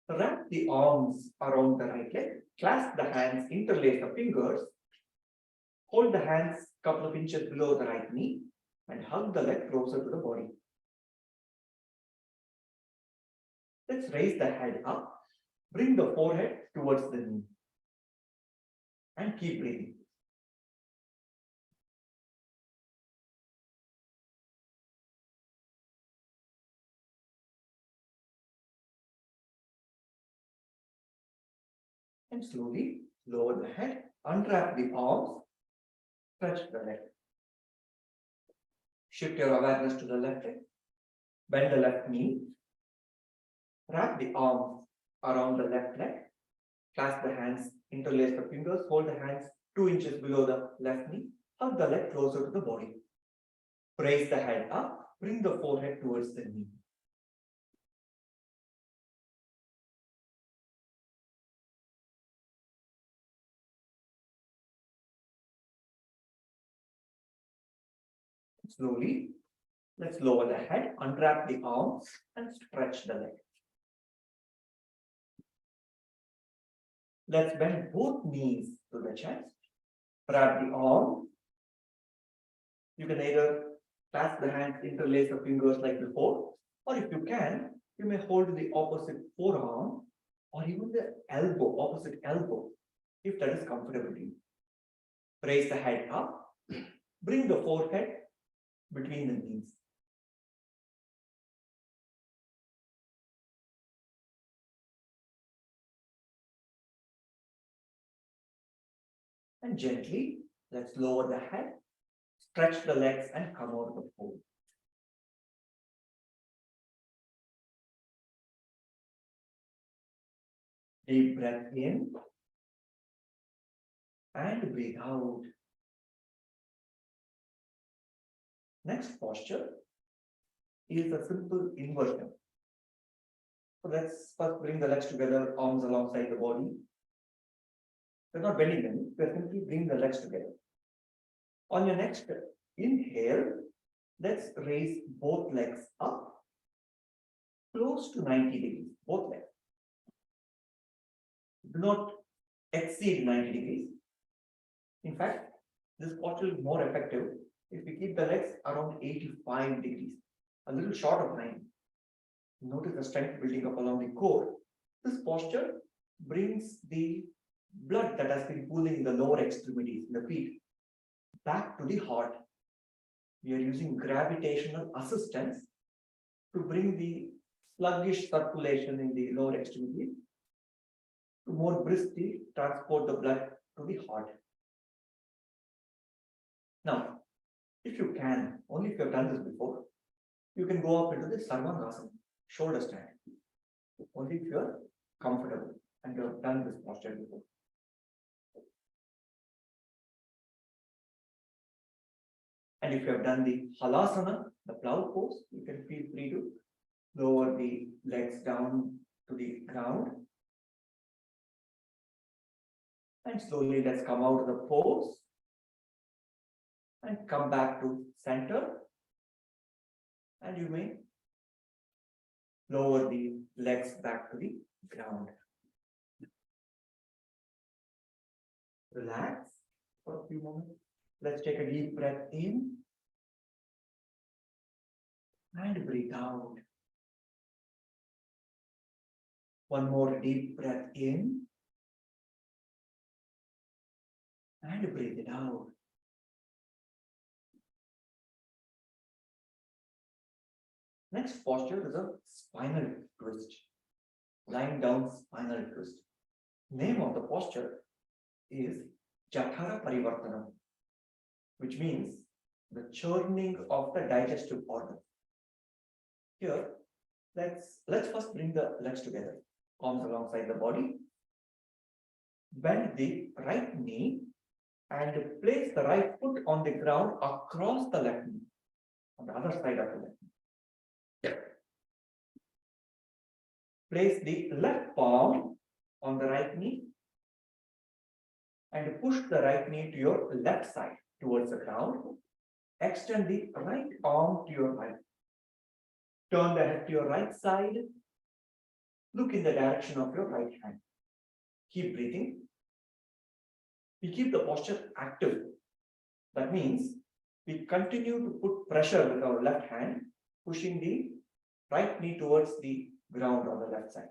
Wrap the arms around the right leg, clasp the hands, interlace the fingers, hold the hands a couple of inches below the right knee, and hug the leg closer to the body. Let's raise the head up, bring the forehead towards the knee, and keep breathing. And slowly lower the head, unwrap the arms, stretch the leg. Shift your awareness to the left leg, bend the left knee, wrap the arms around the left leg, clasp the hands, interlace the fingers, hold the hands 2 inches below the left knee, hug the leg closer to the body. Raise the head up, bring the forehead towards the knee. Slowly, let's lower the head, unwrap the arms and stretch the leg. Let's bend both knees to the chest. Wrap the arm. You can either clasp the hands, interlace the fingers like before, or if you can, you may hold the opposite forearm or even the elbow, opposite elbow, if that is comfortable to you. Raise the head up, bring the forehead between the knees. And gently, let's lower the head, stretch the legs and come out of the pose. Deep breath in and breathe out. Next posture is a simple inversion. So let's first bring the legs together, arms alongside the body. We're not bending them, we're simply bringing the legs together. On your next inhale, let's raise both legs up close to 90 degrees, both legs. Do not exceed 90 degrees. In fact, this posture is more effective if we keep the legs around 85 degrees, a little short of 90. Notice the strength building up along the core. This posture brings the blood that has been pooling in the lower extremities, in the feet, back to the heart. We are using gravitational assistance to bring the sluggish circulation in the lower extremities to more briskly transport the blood to the heart. Now, if you can, only if you have done this before, you can go up into the Sarvangasana, shoulder stand. Only if you are comfortable and you have done this posture before. And if you have done the Halasana, the plow pose, you can feel free to lower the legs down to the ground. And slowly let's come out of the pose and come back to center. And you may lower the legs back to the ground. Relax for a few moments. Let's take a deep breath in and breathe out. One more deep breath in and breathe it out. Next posture is a spinal twist. Lying down spinal twist. Name of the posture is Jathara Parivartanam, which means the churning of the digestive organ. Here, let's first bring the legs together, arms alongside the body. Bend the right knee and place the right foot on the ground across the left knee, on the other side of the left knee. Place the left palm on the right knee and push the right knee to your left side towards the ground. Extend the right arm to your right. Turn the head to your right side. Look in the direction of your right hand. Keep breathing. We keep the posture active. That means we continue to put pressure with our left hand, pushing the right knee towards the ground on the left side.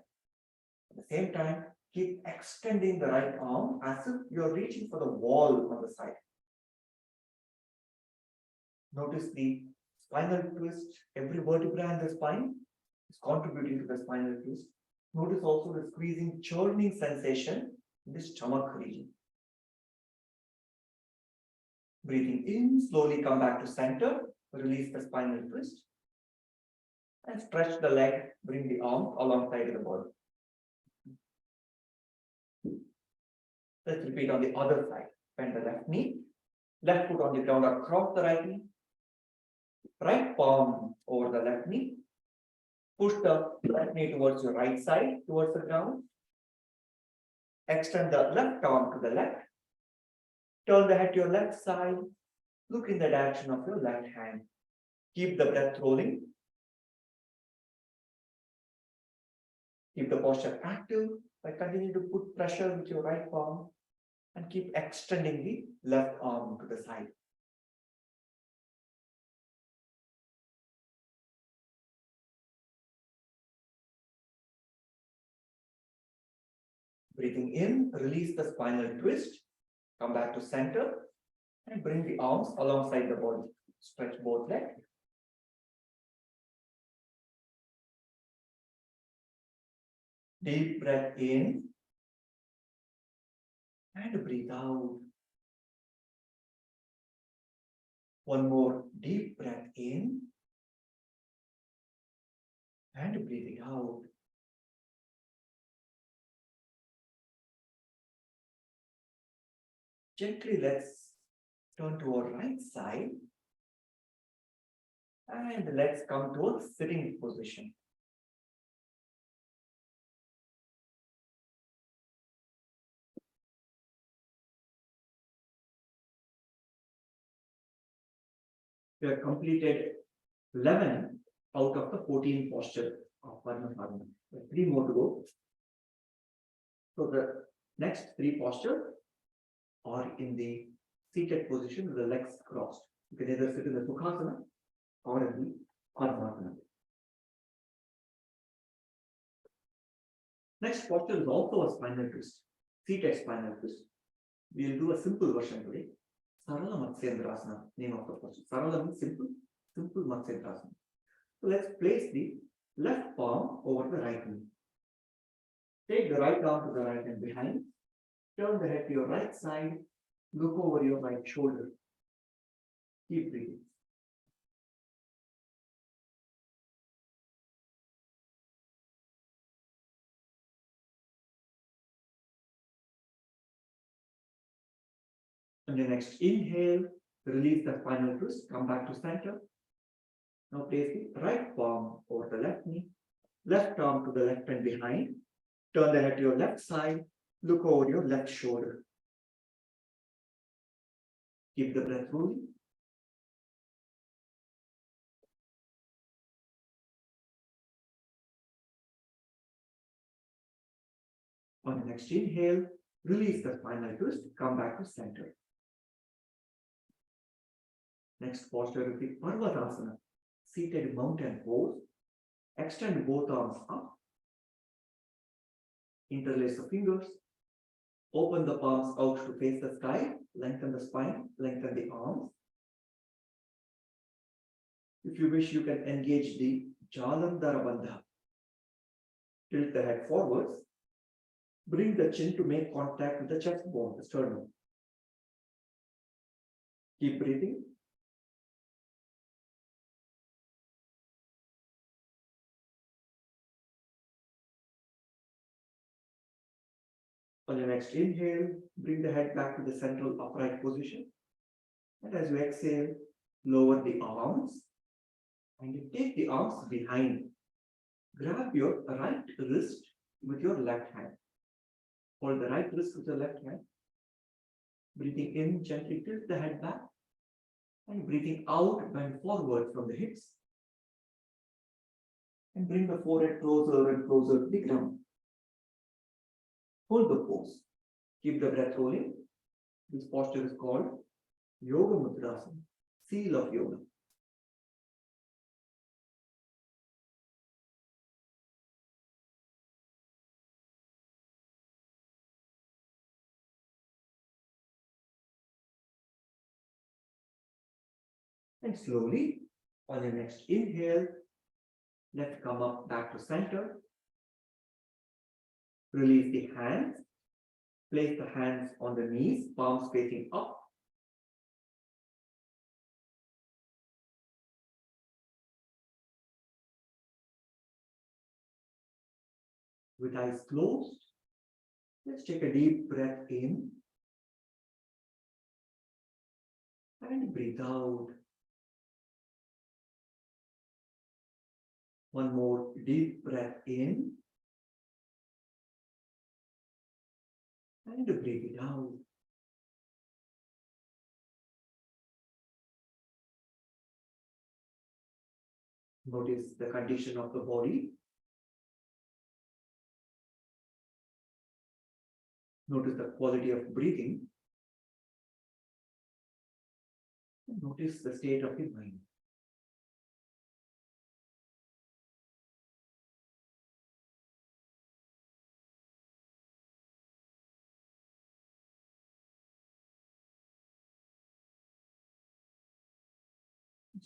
At the same time, keep extending the right arm as if you are reaching for the wall on the side. Notice the spinal twist. Every vertebra in the spine is contributing to the spinal twist. Notice also the squeezing, churning sensation in the stomach region. Breathing in, slowly come back to center, release the spinal twist, and stretch the leg, bring the arm alongside the body. Let's repeat on the other side. Bend the left knee, left foot on the ground across the right knee, right palm over the left knee, push the left knee towards your right side, towards the ground, extend the left arm to the left, turn the head to your left side, look in the direction of your left hand. Keep the breath rolling. Keep the posture active by continuing to put pressure with your right palm and keep extending the left arm to the side. Breathing in, release the spinal twist. Come back to center and bring the arms alongside the body. Stretch both legs. Deep breath in and breathe out. One more deep breath in and breathing out. Gently let's turn to our right side and let's come to a sitting position. We have completed 11 out of the 14 postures of Varnasana. 3 more to go. So the next 3 postures are in the seated position with the legs crossed. You can either sit in the Sukhasana or in the Padmasana. Next posture is also a spinal twist, seated spinal twist. We will do a simple version today. Sarala Matsyendrasana, name of the posture. Sarala means simple, simple Matsyendrasana. So let's place the left palm over the right knee. Take the right arm to the right and behind. Turn the head to your right side. Look over your right shoulder. Keep breathing. And the next inhale, release the spinal twist, come back to center. Now place the right palm over the left knee, left arm to the left and behind. Turn the head to your left side, look over your left shoulder. Keep the breath rolling. On the next inhale, release the spinal twist, come back to center. Next posture will be Parvatasana, seated mountain pose. Extend both arms up. Interlace the fingers. Open the palms out to face the sky. Lengthen the spine, lengthen the arms. If you wish, you can engage the Jalandhara Bandha. Tilt the head forwards. Bring the chin to make contact with the chest bone, the sternum. Keep breathing. On your next inhale, bring the head back to the central upright position. And as you exhale, lower the arms and you take the arms behind. Grab your right wrist with your left hand. Hold the right wrist with your left hand. Breathing in, gently tilt the head back. And breathing out, bend forward from the hips. And bring the forehead closer and closer to the ground. Hold the pose. Keep the breath rolling. This posture is called Yoga Mudrasana, seal of yoga. And slowly, on your next inhale, let's come up back to center. Release the hands. Place the hands on the knees, palms facing up. With eyes closed, let's take a deep breath in and breathe out. One more deep breath in and breathe it out. Notice the condition of the body. Notice the quality of breathing. Notice the state of your mind.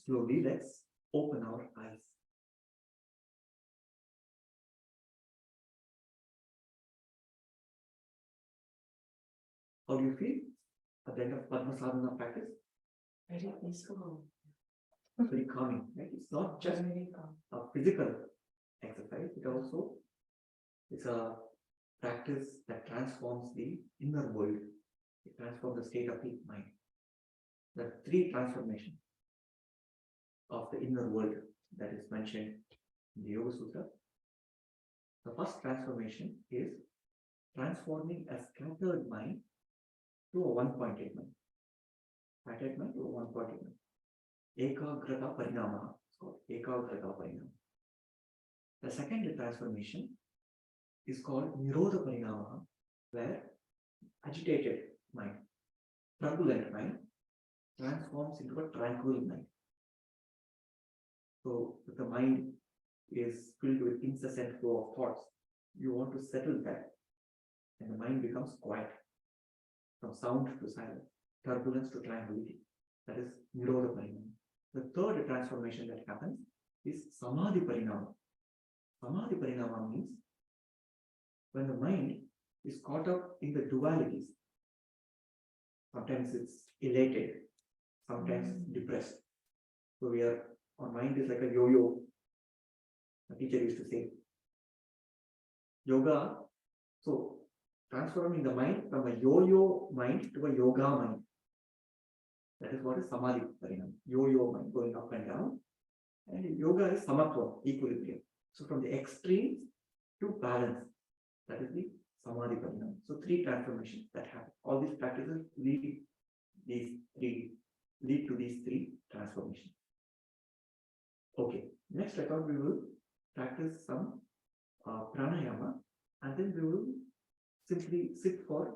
Slowly, let's open our eyes. How do you feel at the end of Padmasadhana practice? Very peaceful. Very calming, right? It's not just Very calm. a physical exercise, it also is a practice that transforms the inner world. It transforms the state of the mind. There are three transformations of the inner world that is mentioned in the Yoga Sutra. The first transformation is transforming a scattered mind to a one-pointed mind. Scattered mind to a one-pointed mind. Ekagrata parinama. It's called Ekagrata parinama. The second transformation is called Nirodha parinama, where agitated mind, turbulent mind, transforms into a tranquil mind. So if the mind is filled with incessant flow of thoughts, you want to settle that, and the mind becomes quiet, from sound to silence, turbulence to tranquility. That is Nirodha parinama. The third transformation that happens is Samadhi parinama. Samadhi parinama means when the mind is caught up in the dualities. Sometimes it's elated, sometimes depressed. So our mind is like a yo-yo. A teacher used to say. Yoga, so transforming the mind from a yo-yo mind to a yoga mind. That is what is Samadhi parinama. Yo-yo mind going up and down. And yoga is samatva, equilibrium. So from the extremes to balance. That is the Samadhi parinama. So three transformations that happen. All these practices lead to these three transformations. Okay, next I thought we will practice some pranayama, and then we will simply sit for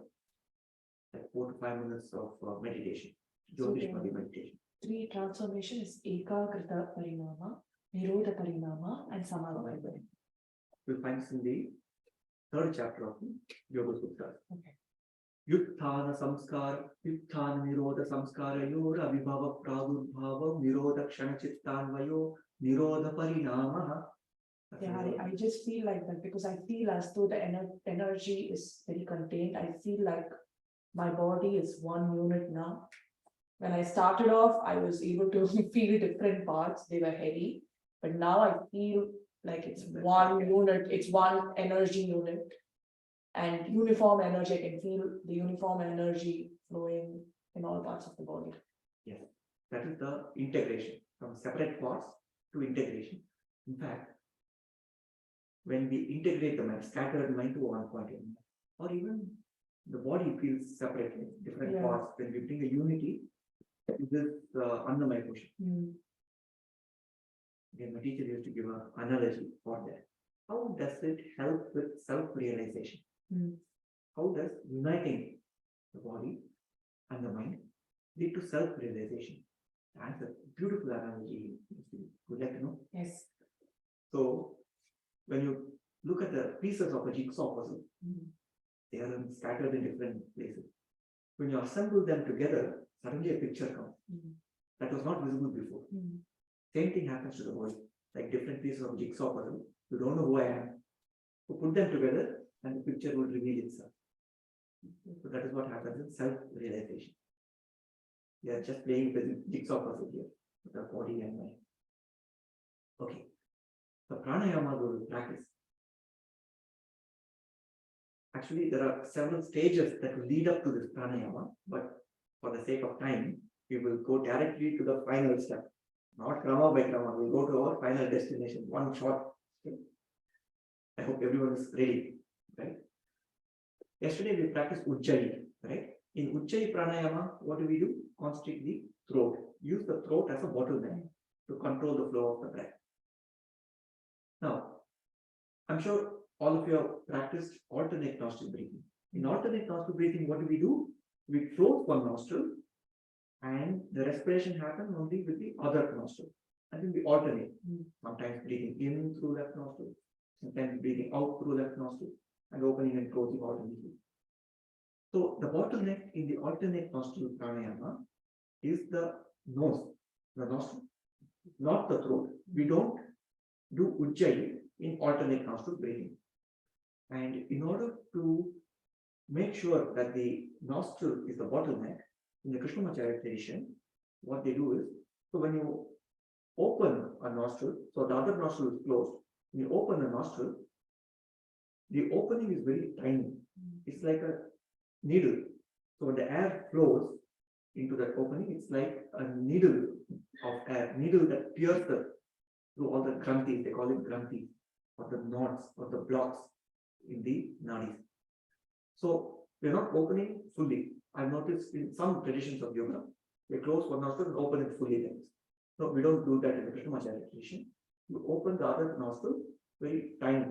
like 4 to 5 minutes of meditation, Jyotishmati meditation. Three transformation is Ekagrata parinama, Nirodha parinama, and Samadhi parinama. We'll find this in the third chapter of the Yoga Sutra. Okay. Yutthana samskara, Yutthana nirodha samskara yora vibhava pradurbhava nirodha kshanachittanvayo nirodha parinamaha. Yeah, I just feel like that because I feel as though the energy is very contained. I feel like my body is one unit now. When I started off, I was able to feel different parts. They were heavy, but now I feel like it's one unit, it's one energy unit. And uniform energy, I can feel the uniform energy flowing in all parts of the body. Yes, that is the integration from separate parts to integration. In fact, when we integrate the mind, scattered mind to one point, or even the body feels separate, different parts, when we bring a unity, this Annamaya Kosha. Again, my teacher used to give an analogy for that. How does it help with self-realization? How does uniting the body and the mind lead to self-realization? That's a beautiful analogy. Would you like to know? Yes. So, when you look at the pieces of a jigsaw puzzle, they are scattered in different places. When you assemble them together, suddenly a picture comes that was not visible before. Same thing happens to the body, like different pieces of jigsaw puzzle. You don't know who I am. You put them together, and the picture will reveal itself. So that is what happens in self-realization. We are just playing with the jigsaw puzzle here, with our body and mind. Okay. The pranayama we will practice. Actually, there are several stages that will lead up to this pranayama, but for the sake of time, we will go directly to the final step. Not krama by krama, we'll go to our final destination, one short step. I hope everyone is ready, right? Yesterday we practiced Ujjayi, right? In Ujjayi pranayama, what do? Constrict the throat. Use the throat as a bottleneck to control the flow of the breath. Now, I'm sure all of you have practiced alternate nostril breathing. In alternate nostril breathing, what do? We close one nostril and the respiration happens only with the other nostril. And then we alternate. Sometimes breathing in through left nostril, sometimes breathing out through left nostril, and opening and closing alternately. So the bottleneck in the alternate nostril pranayama is the nose, the nostril, not the throat. We don't do ujjayi in alternate nostril breathing. And in order to make sure that the nostril is the bottleneck, in the Krishnamacharya tradition, what they do is, so when you open a nostril, so the other nostril is closed, when you open a nostril, the opening is very tiny. It's like a needle. So when the air flows into that opening, it's like a needle of air, needle that pierces through all the granthis, they call it granthis, or the knots or the blocks in the nadis. So we're not opening fully. I've noticed in some traditions of yoga, they close one nostril and open it fully then. No, we don't do that in the Krishnamacharya tradition. You open the other nostril very tiny,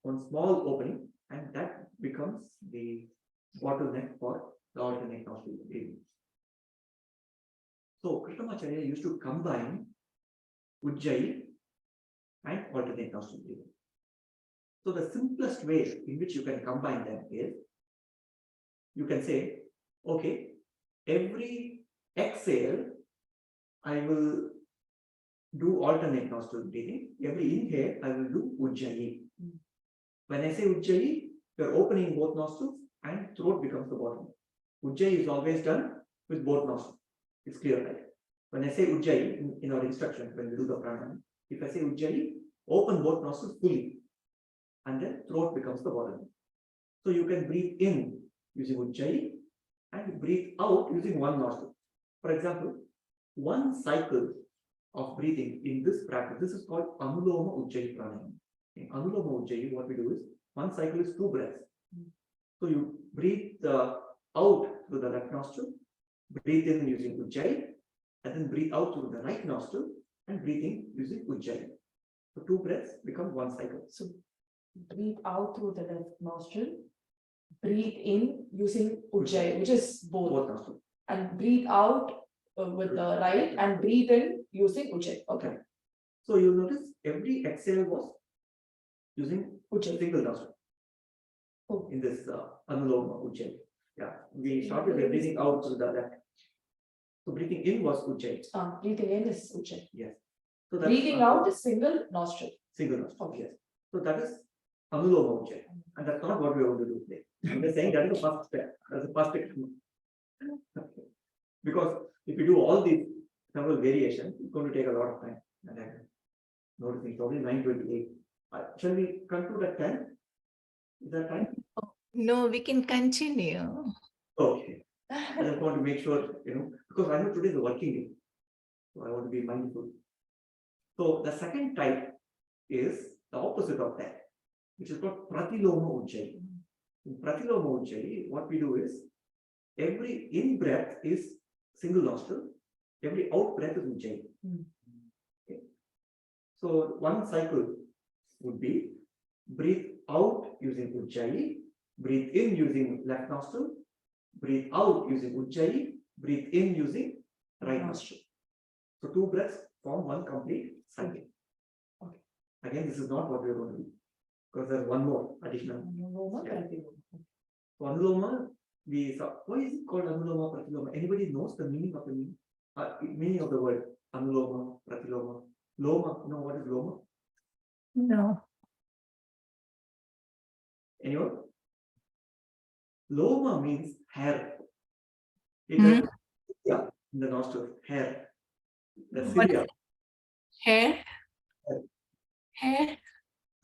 one small opening, and that becomes the bottleneck for the alternate nostril breathing. So Krishnamacharya used to combine ujjayi and alternate nostril breathing. So the simplest way in which you can combine them is, you can say, okay, every exhale, I will do alternate nostril breathing. Every inhale, I will do ujjayi. When I say ujjayi, you're opening both nostrils and throat becomes the bottom. Ujjayi is always done with both nostrils. It's clear, right? When I say ujjayi in our instruction, when we do the pranayama, if I say ujjayi, open both nostrils fully, and then throat becomes the bottom. So you can breathe in using ujjayi and breathe out using one nostril. For example, one cycle of breathing in this practice, this is called Anuloma Ujjayi Pranayama. In Anuloma Ujjayi, what we do is, one cycle is 2 breaths. So you breathe out through the left nostril, breathe in using ujjayi, and then breathe out through the right nostril and breathe in using ujjayi. So 2 breaths become one cycle. So breathe out through the left nostril, breathe in using ujjayi, which is both, nostrils. and breathe out with the right and breathe in using ujjayi. Okay. So you notice every exhale was using Ujjayi. single nostril. Oh. In this Anuloma Ujjayi. Yeah, we started by breathing out through the left. So breathing in was ujjayi. Breathing in is ujjayi. Yes. So that's Breathing out is single nostril. Single nostril. Okay. Yes. So that is Anuloma Ujjayi. And that's not what we are going to do today. We're saying that is the first step. That's the first step. Okay. Because if you do all these several variations, it's going to take a lot of time. And I'm noticing probably 9:28. Shall we conclude at 10? Is that time? No, we can continue. Okay. I just want to make sure, because I know today is a working day. So I want to be mindful. So the second type is the opposite of that, which is called Pratiloma Ujjayi. In Pratiloma Ujjayi, what we do is, every in breath is single nostril, every out breath is ujjayi. Okay. So one cycle would be breathe out using ujjayi, breathe in using left nostril, breathe out using ujjayi, breathe in using right nostril. So 2 breaths form one complete cycle. Okay. Again, this is not what we are going to do, because there's one more additional. Anuloma, Yeah. Pratiloma. So Anuloma, we saw, why is it called Anuloma Pratiloma? Anybody knows the meaning of the meaning of the word Anuloma Pratiloma? Loma, you know what is Loma? No. Anyone? Loma means hair. It Hmm? has, yeah, in the nostrils, hair. The What cilia, Hair? Hair. Hair?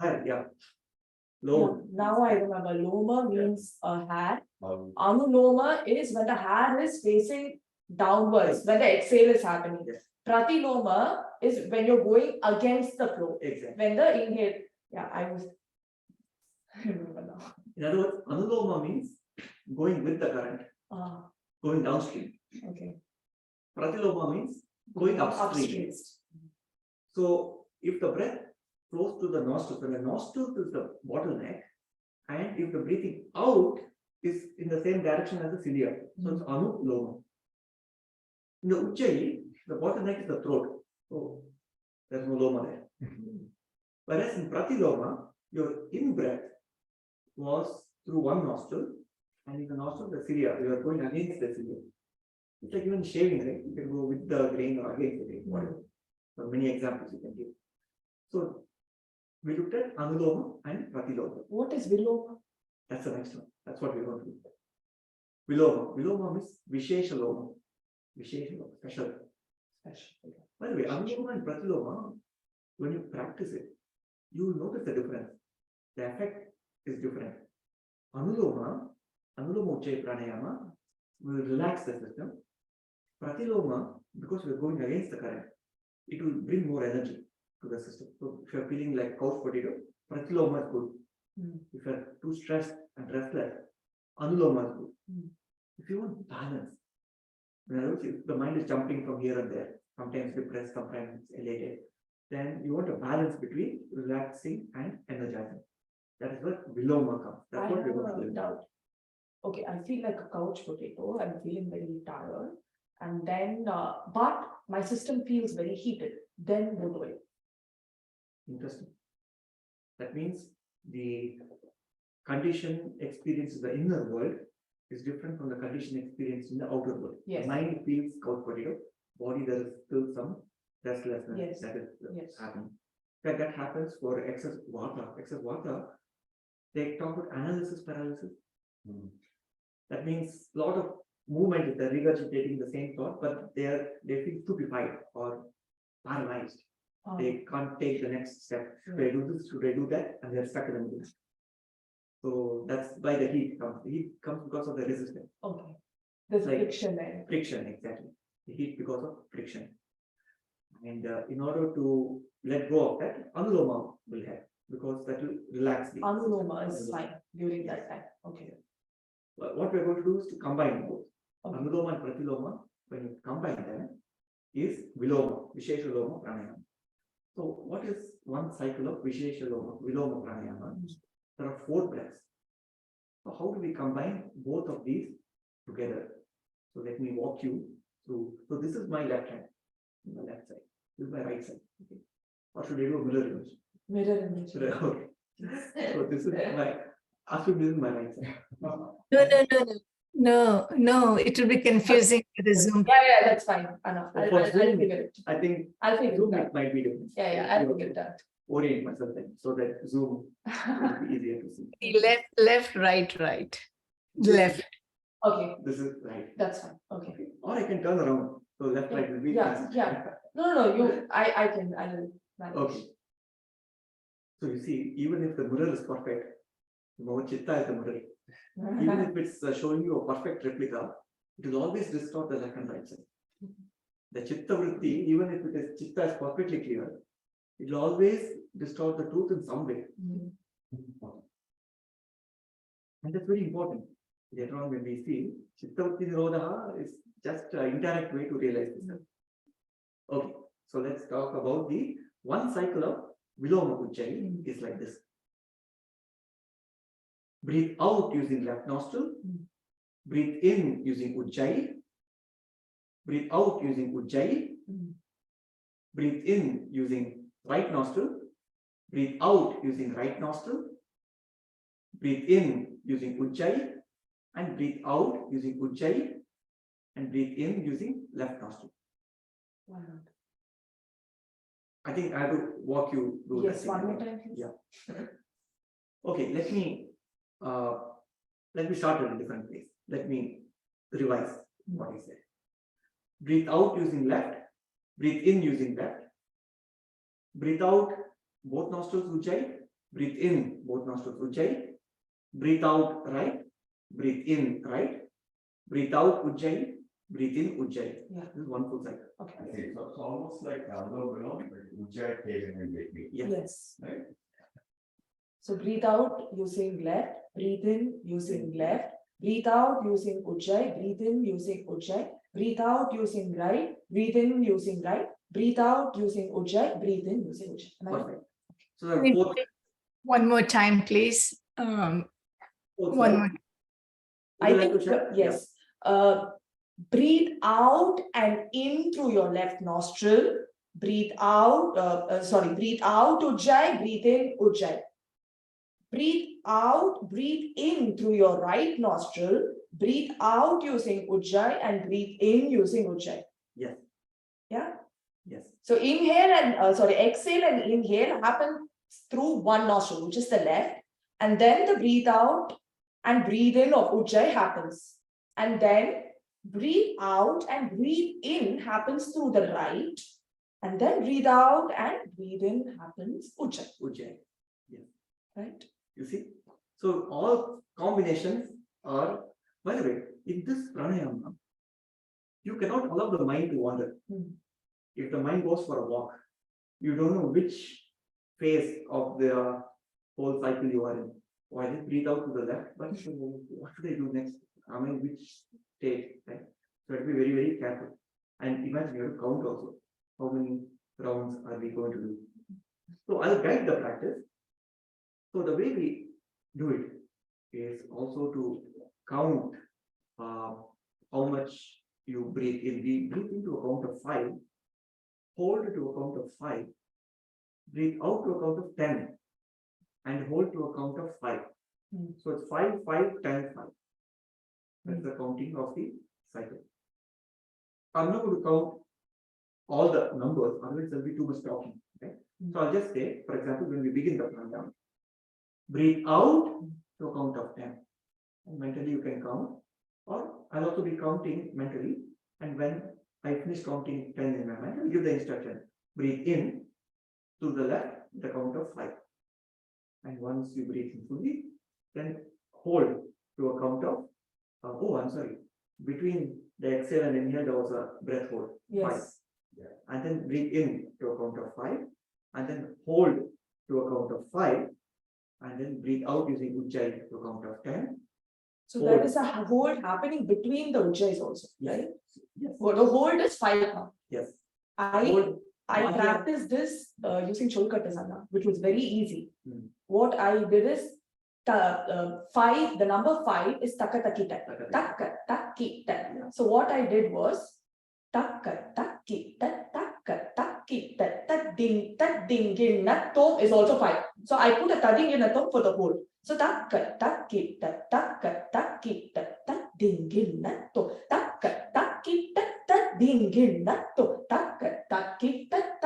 hair, yeah. Yeah, Loma. now I remember. Loma means a hair. Anuloma is when the hair is facing downwards, when the exhale is happening. Yes. Pratiloma is when you're going against the flow. Exactly. When the inhale, I remember now. In other words, Anuloma means going with the current, going downstream. Okay. Pratiloma means going upstream. So if the breath close to the nostrils. When the nostrils is the bottleneck, and if the breathing out is in the same direction as the cilia, so it's anuloma. In the Ujjayi, the bottleneck is the throat. So there's no loma there. Whereas in Pratiloma, your in-breath was through one nostril, and in the nostril, the cilia, you are going against the cilia. It's like even shaving, right? You can go with the grain or against the grain, whatever. So many examples you can give. So we looked at Anuloma and Pratiloma. What is Viloma? That's the next one. That's what we're going to do. Viloma. Viloma means Vishesha Loma. Vishesha Loma, special. Special. By the way, Anuloma and Pratiloma, when you practice it, you will notice the difference. The effect is different. Anuloma Ujjayi Pranayama will relax the system. Pratiloma, because we are going against the current, it will bring more energy to the system. So if you are feeling like couch potato, Pratiloma is good. If you are too stressed and restless, Anuloma is good. If you want balance, in other words, if the mind is jumping from here and there, sometimes depressed, sometimes elated, then you want a balance between relaxing and energizing. That is what Viloma comes. That's I what have we're going to a do. doubt. Okay, I feel like a couch potato. I'm feeling very tired. And then, but my system feels very heated. Then what do I do? Interesting. That means the condition experienced in the inner world is different from the condition experienced in the outer world. Yes. The mind feels couch potato, body there is still some restlessness Yes. that is Yes. happening. That happens for excess vata. Excess vata, they talk about analysis paralysis. That means a lot of movement, they're regurgitating the same thought, but they feel stupefied or paralyzed. They can't take the next step. Should I do this? Should I do that? And they're stuck in the middle. So that's why the heat comes. The heat comes because of the resistance. Okay. There's Like friction there. Friction, exactly. The heat because of friction. And in order to let go of that, Anuloma will help because that will relax the Anuloma is fine during that time. Okay. What we're going to do is to combine both. Okay. Anuloma and Pratiloma, when you combine them, is Viloma, Vishesha Loma Pranayama. So what is one cycle of Vishesha Loma, Viloma Pranayama? There are 4 breaths. So how do we combine both of these together? So let me walk you through. So this is my left hand, my left side. This is my right side. Okay. Or should I do a mirror image? Mirror image. Should I? Okay. So this is my, actually this is my right side. No, it will be confusing with the Zoom. Yeah, that's fine. Enough. So for I'll Zoom, figure it. I think I'll figure Zoom it it out. might be different. Yeah, I'll figure it out. Orient myself then, so that Zoom will be easier to see. Left, right. Left. Okay, This is right. that's fine. Okay. Or I can turn around. So left, right will be. Yeah. No, I will manage. Okay. So you see, even if the mirror is perfect, no chitta is the mirror. Even if it's showing you a perfect replica, it will always distort the left and right side. The chitta vritti, even if it is chitta is perfectly clear, it will always distort the truth in some way. And that's very important. Later on, when we see chitta vritti nirodha is just an indirect way to realize this. Okay, so let's talk about the one cycle of Viloma Ujjayi is like this. Breathe out using left nostril. Breathe in using Ujjayi. Breathe out using Ujjayi. Breathe in using right nostril. Breathe out using right nostril. Breathe in using Ujjayi. And breathe out using Ujjayi. And breathe in using left nostril. Wow. I think I have to walk you through Yes, that one thing more again. time, please. Yeah. Okay, let me start at a different place. Let me revise what I said. Breathe out using left, breathe in using left, breathe out both nostrils Ujjayi, breathe in both nostrils Ujjayi, breathe out right, breathe in right, breathe out Ujjayi, breathe in Ujjayi. Yeah. This is one full cycle. Okay. Okay, so it's almost like Ujjayi came in between, Yes. right? So breathe out using left, breathe in using left, breathe out using Ujjayi, breathe in using Ujjayi, breathe out using right, breathe in using right, breathe out using Ujjayi, breathe in using Ujjayi. Am I right? Perfect. So the fourth, One more time, please. fourth One one. more. Would I you like think, to share? yes. Breathe out and in through your left nostril. Breathe out, breathe out, Ujjayi, breathe in, Ujjayi. Breathe out, breathe in through your right nostril. Breathe out using Ujjayi and breathe in using Ujjayi. Yes. Yeah. Yes. So inhale and exhale and inhale happen through one nostril, which is the left, and then the breathe out and breathe in of Ujjayi happens, and then breathe out and breathe in happens through the right, and then breathe out and breathe in happens Ujjayi. Ujjayi. Right? You see? So all combinations are, by the way, in this pranayama, you cannot allow the mind to wander. If the mind goes for a walk, you don't know which phase of the whole cycle you are in. Or I just breathe out to the left, but what should I do next? Am I in which state? Right? So have to be very, very careful. And imagine you have to count also. How many rounds are we going to do? So I'll guide the practice. So the way we do it is also to count how much you breathe in. We breathe into a count of 5, hold to a count of 5, breathe out to a count of 10, and hold to a count of 5. So it's 5, 5, 10, 5. That's the counting of the cycle. I'm not going to count all the numbers, otherwise there'll be too much talking. Okay? So I'll just say, for example, when we begin the pranayama, breathe out to a count of 10. And mentally you can count, or I'll also be counting mentally. And when I finish counting 10 in my mind, I'll give the instruction. Breathe in to the left, the count of 5. And once you breathe in fully, then hold to a count of, I'm sorry, between the exhale and inhale, there was a breath hold. Yes. 5. And then breathe in to a count of 5, and then hold to a count of 5, and then breathe out using Ujjayi to a count of 10. So there is a hold happening between the Ujjayis also, right? Yes. Well, the hold is 5 now. Yes. I Hold. practiced this using Cholkatasana, which was very easy. Hmm. What I did is 5, the number 5 is taka taki tak. Taka taki tak. So what I did was taka taki tak, taka taki tak, ding gin nat tom is also 5. So I put a tading in a tom for the whole. So taka taki tak, taka taki tak, ding gin nat tom, taka taki tak, ding gin nat tom, taka taki tak,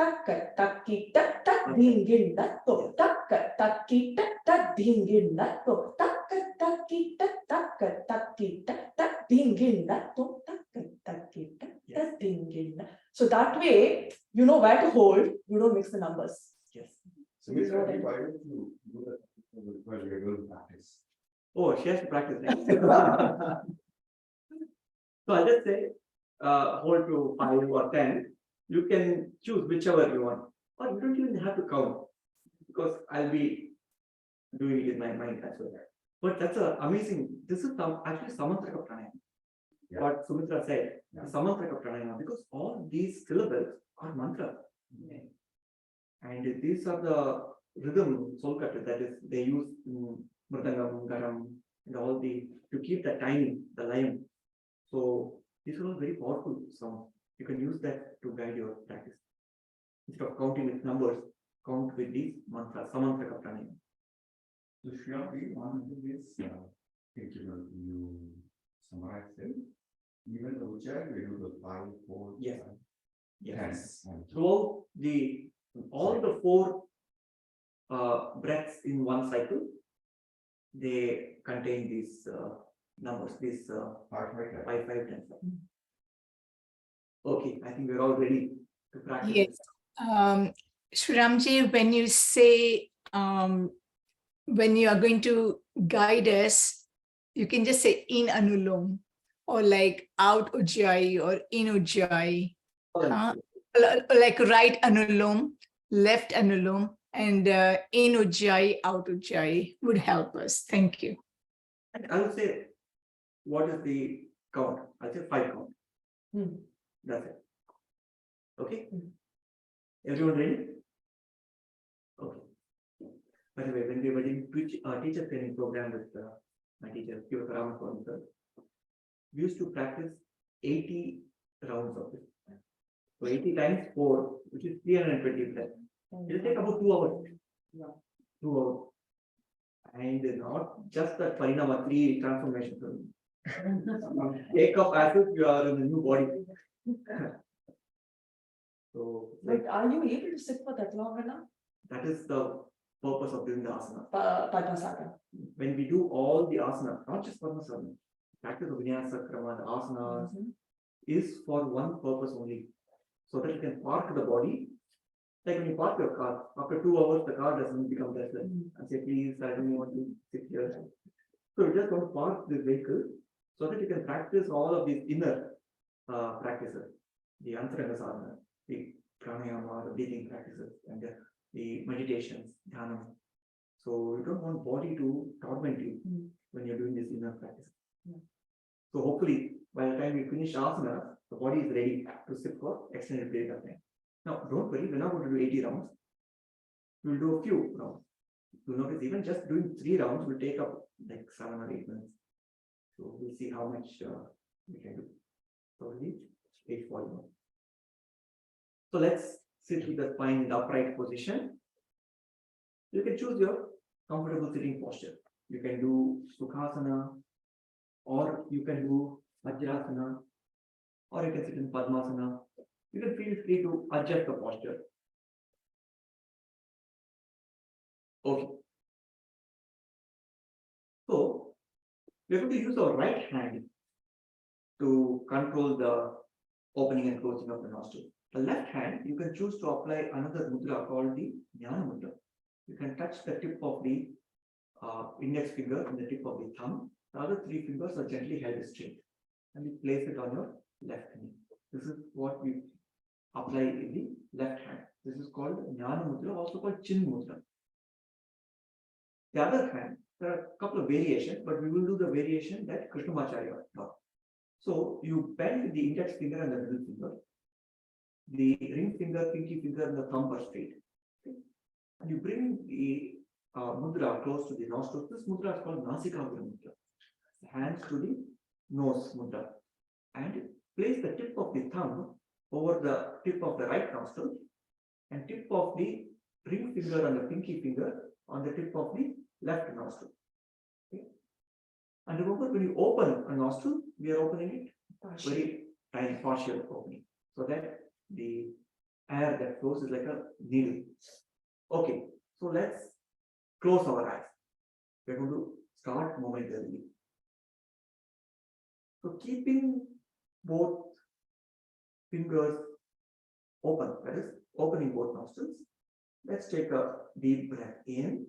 ding gin nat tom, taka taki tak, ding gin nat tom, taka taki tak, ding gin nat tom, taka taki tak, ding gin nat. So that way, you know where to hold, you don't mix the numbers. Yes. So why don't you do that while you're doing practice? Oh, she has to practice. Right? So I'll just say, hold to 5 or 10. You can choose whichever you want, or you don't even have to count, because I'll be doing it in my mind as well. But that's amazing. This is actually Samantraka Pranayama. Yeah. What Sumitra said, Yeah. Samantraka Pranayama, because all these syllables are mantras. And these are the rhythm, Solkata, that is, they use Mridangam, Garam, and all to keep the timing, the layam. So these are all very powerful sounds. You can use that to guide your practice. Instead of counting with numbers, count with these mantras, Samantraka Pranayama. So Shriya, we want to do this, I think you summarize it. Even the Ujjayi, we do the 5, 4, Yes. 5, Yes. 10. Throughout all the 4 breaths in one cycle, they contain these numbers, these 5, 5, 5, 10. Okay, I think we're all ready to practice. Yes. Shriramji, when you say, when you are going to guide us, you can just say in Anulom, or like out Ujjayi or in Ujjayi. Like right Anulom, left Anulom, and in Ujjayi, out Ujjayi would help us. Thank you. And I would say, what is the count? I'll say 5 count. That's it. Okay? Everyone ready? Okay. By the way, when we were doing teacher training program with my teacher, sir, we used to practice 80 rounds of it. So 80 times 4, which is 320 plus. It will take about 2 hours. Yeah. 2 hours. And not just the Parinama 3 transformation. Take up as if you are in a new body. So But are you able to sit for that long enough? that is the purpose of doing the asana. Padmasana. When we do all the asana, not just Padmasana, practice of Vinyasa Krama, the asanas, is for one purpose only. So that you can park the body. Like when you park your car, after 2 hours, the car doesn't become restless and say, please, I don't want to sit here. So you just want to park the vehicle so that you can practice all of these inner practices, the Antaranga sadhana, the pranayama, the breathing practices, and the meditations, dhyana. So you don't want body to torment you when you're doing this inner practice. So hopefully, by the time we finish asana, the body is ready to sit for extended period of time. Now, don't worry, we're not going to do 80 rounds. We'll do a few rounds. You'll notice even just doing 3 rounds will take up like 7 or 8 minutes. So we'll see how much we can do. Probably 8:41. So let's sit with the spine in the upright position. You can choose your comfortable sitting posture. You can do Sukhasana, or you can do Vajrasana, or you can sit in Padmasana. You can feel free to adjust the posture. Okay. So we are going to use our right hand to control the opening and closing of the nostril. The left hand, you can choose to apply another mudra called the Jnana Mudra. You can touch the tip of the index finger and the tip of the thumb. The other 3 fingers are gently held straight, and you place it on your left knee. This is what we apply in the left hand. This is called Jnana Mudra, also called Chin Mudra. The other hand, there are a couple of variations, but we will do the variation that Krishnamacharya taught. So you bend the index finger and the middle finger. The ring finger, pinky finger, and the thumb are straight. Okay. And you bring the mudra close to the nostrils. This mudra is called Nasikagura Mudra. Hands to the nose mudra. And place the tip of the thumb over the tip of the right nostril and tip of the ring finger and the pinky finger on the tip of the left nostril. Okay. And remember, when you open a nostril, we are opening it very tiny, partial opening, so that the air that flows is like a needle. Okay, so let's close our eyes. We're going to start momentarily. So keeping both fingers open, that is, opening both nostrils. Let's take a deep breath in.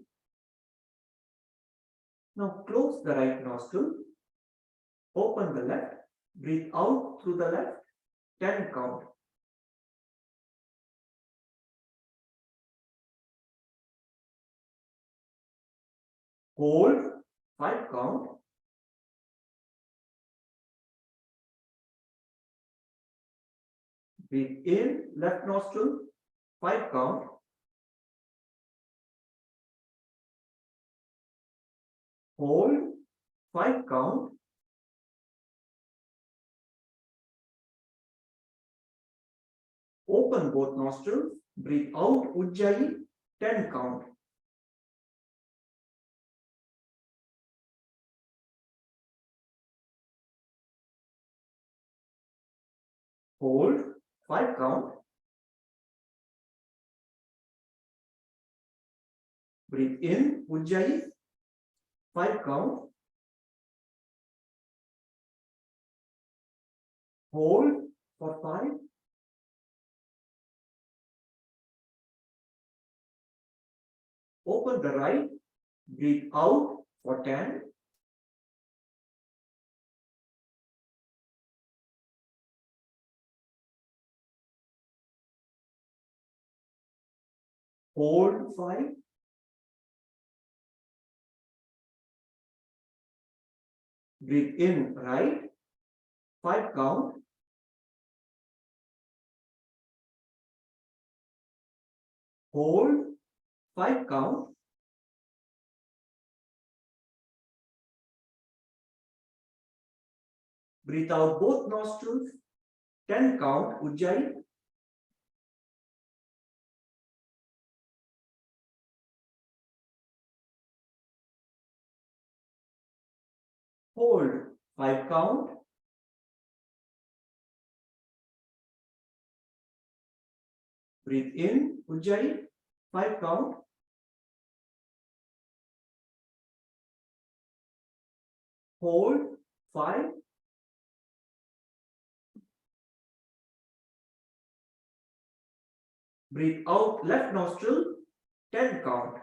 Now close the right nostril, open the left, breathe out through the left, 10 count. Hold, 5 count. Breathe in, left nostril, 5 count. Hold, 5 count. Open both nostrils, breathe out, Ujjayi, 10 count. Hold, 5 count. Breathe in, Ujjayi, 5 count. Hold for 5. Open the right, breathe out for 10. Hold 5. Breathe in right, 5 count. Hold, 5 count. Breathe out both nostrils. 10 count, Ujjayi. Hold, 5 count. Breathe in, Ujjayi, 5 count. Hold, 5. Breathe out left nostril, 10 count.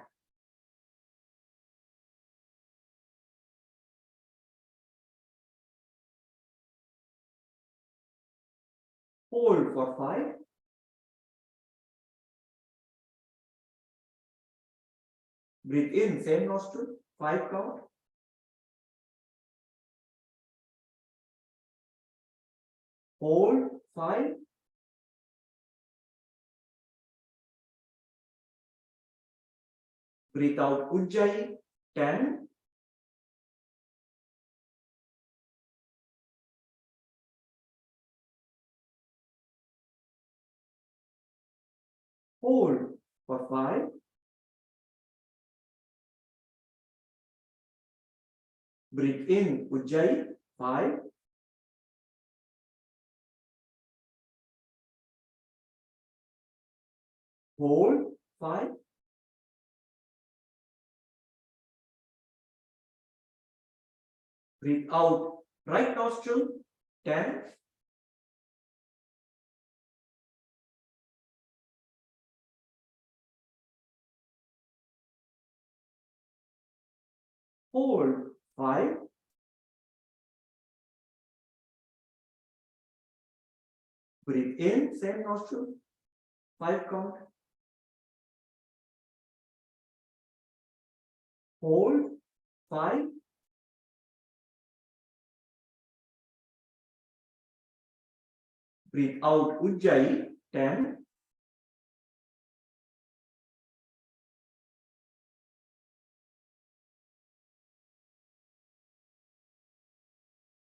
Hold for 5. Breathe in, same nostril, 5 count. Hold, 5. Breathe out, Ujjayi, 10. Hold for 5. Breathe in, Ujjayi, 5. Hold, 5. Breathe out, right nostril, 10. Hold, 5. Breathe in, same nostril, 5 count. Hold, 5. Breathe out, Ujjayi, 10.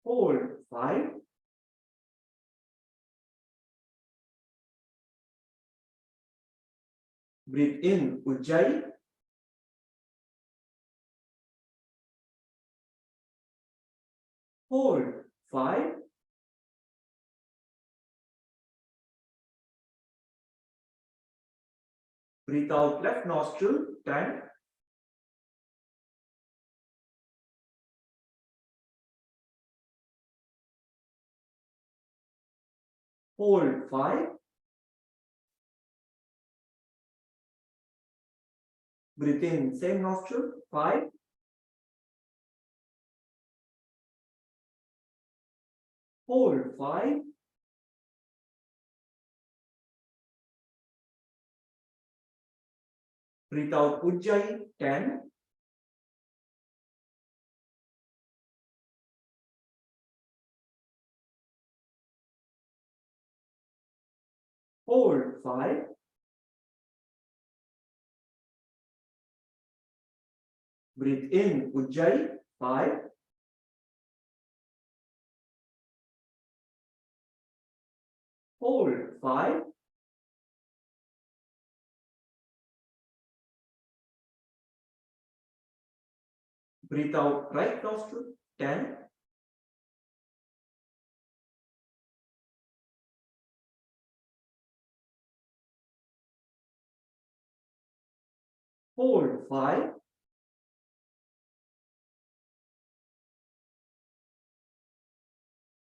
Hold, 5. Breathe in, Ujjayi. Hold, 5. Breathe out left nostril, 10. Hold, 5. Breathe in, same nostril, 5. Hold, 5. Breathe out, Ujjayi, 10. Hold, 5. Breathe in, Ujjayi, 5. Hold, 5. Breathe out right nostril, 10. Hold, 5.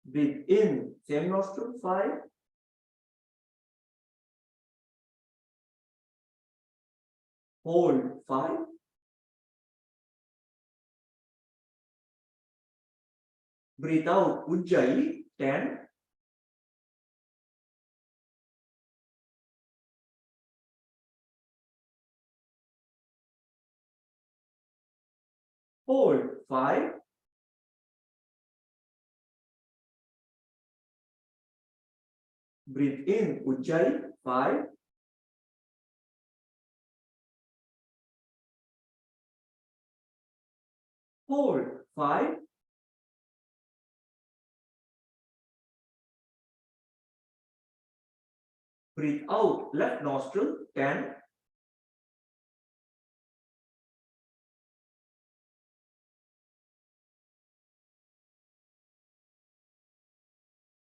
Breathe in, same nostril, 5. Hold, 5. Breathe out, Ujjayi, 10. Hold, 5. Breathe in, Ujjayi, 5. Hold, 5. Breathe out, left nostril, 10.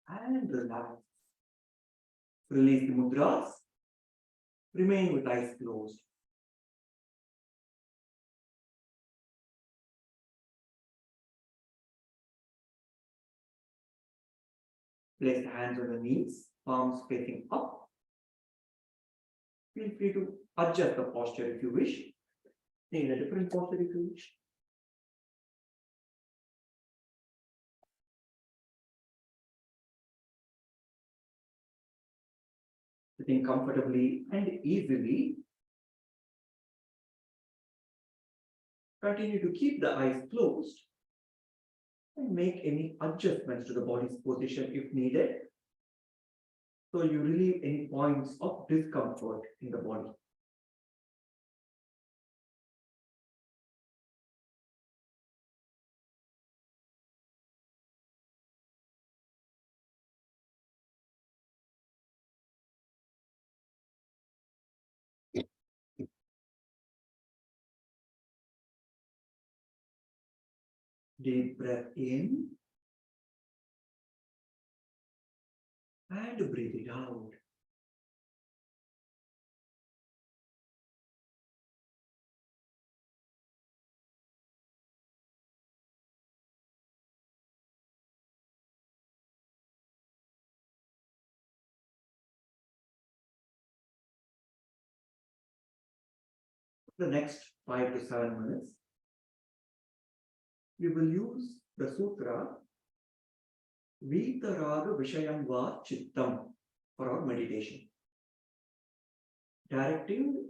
And relax. Release the mudras. Remain with eyes closed. Place the hands on the knees, palms facing up. Feel free to adjust the posture if you wish. Stay in a different posture if you wish. Sitting comfortably and easily. Continue to keep the eyes closed and make any adjustments to the body's position if needed. So you relieve any points of discomfort in the body. Deep breath in and breathe it out. The next 5 to 7 minutes, we will use the sutra Vitaraga Vishayam Va Chittam for our meditation. Directing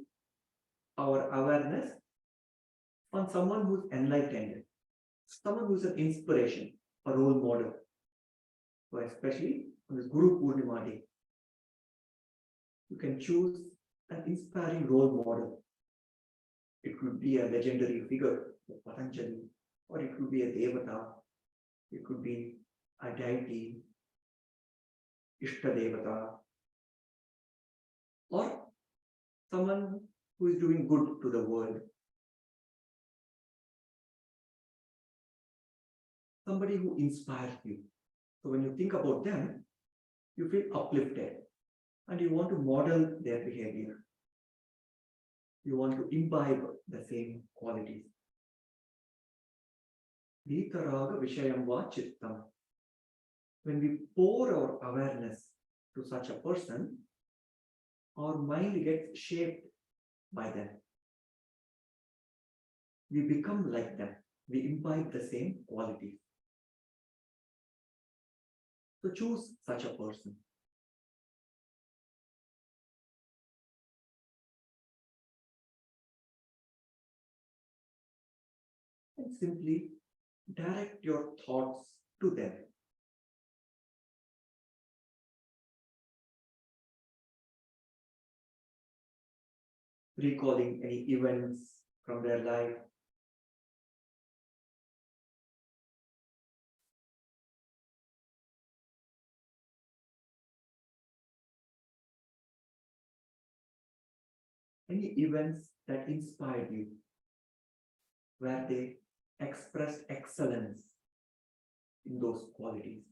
our awareness on someone who's enlightened, someone who's an inspiration, a role model. So especially on this Guru Purnima day, you can choose an inspiring role model. It could be a legendary figure, like Patanjali, or it could be a Devata, it could be a deity, Ishta Devata, or someone who is doing good to the world. Somebody who inspires you. So when you think about them, you feel uplifted and you want to model their behavior. You want to imbibe the same qualities. Vitaraga Vishayam Va Chittam. When we pour our awareness to such a person, our mind gets shaped by them. We become like them. We imbibe the same qualities. So choose such a person. And simply direct your thoughts to them. Recalling any events from their life. Any events that inspired you, where they expressed excellence in those qualities.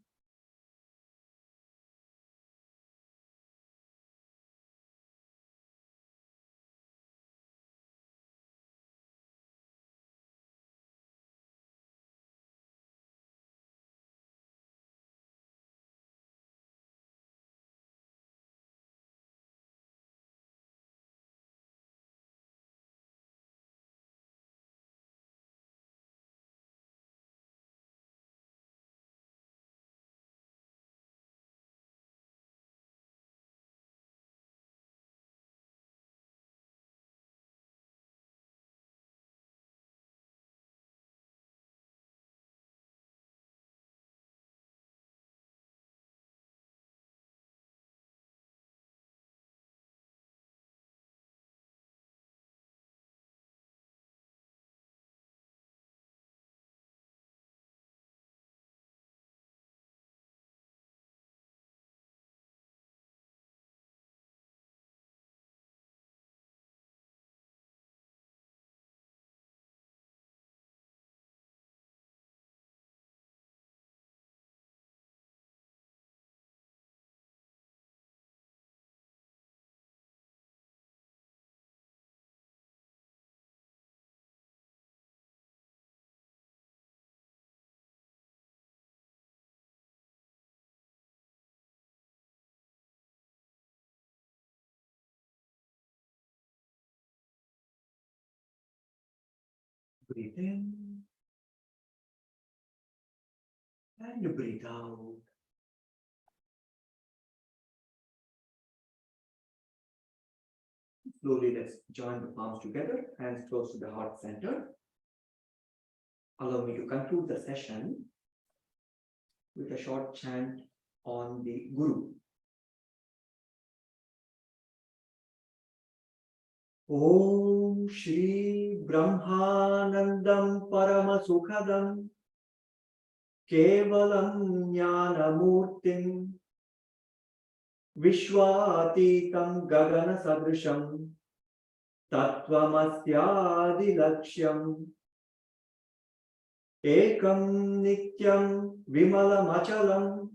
Breathe in. And you breathe out. Slowly, let's join the palms together, hands close to the heart center. Allow me to conclude the session with a short chant on the Guru. Om Shri Brahmanandam Paramasukhadam Kevalam Jnanamurtim Vishwatitam Gagana Sadrisham Tattvamasyadi Laksham Ekam Nityam Vimalamachalam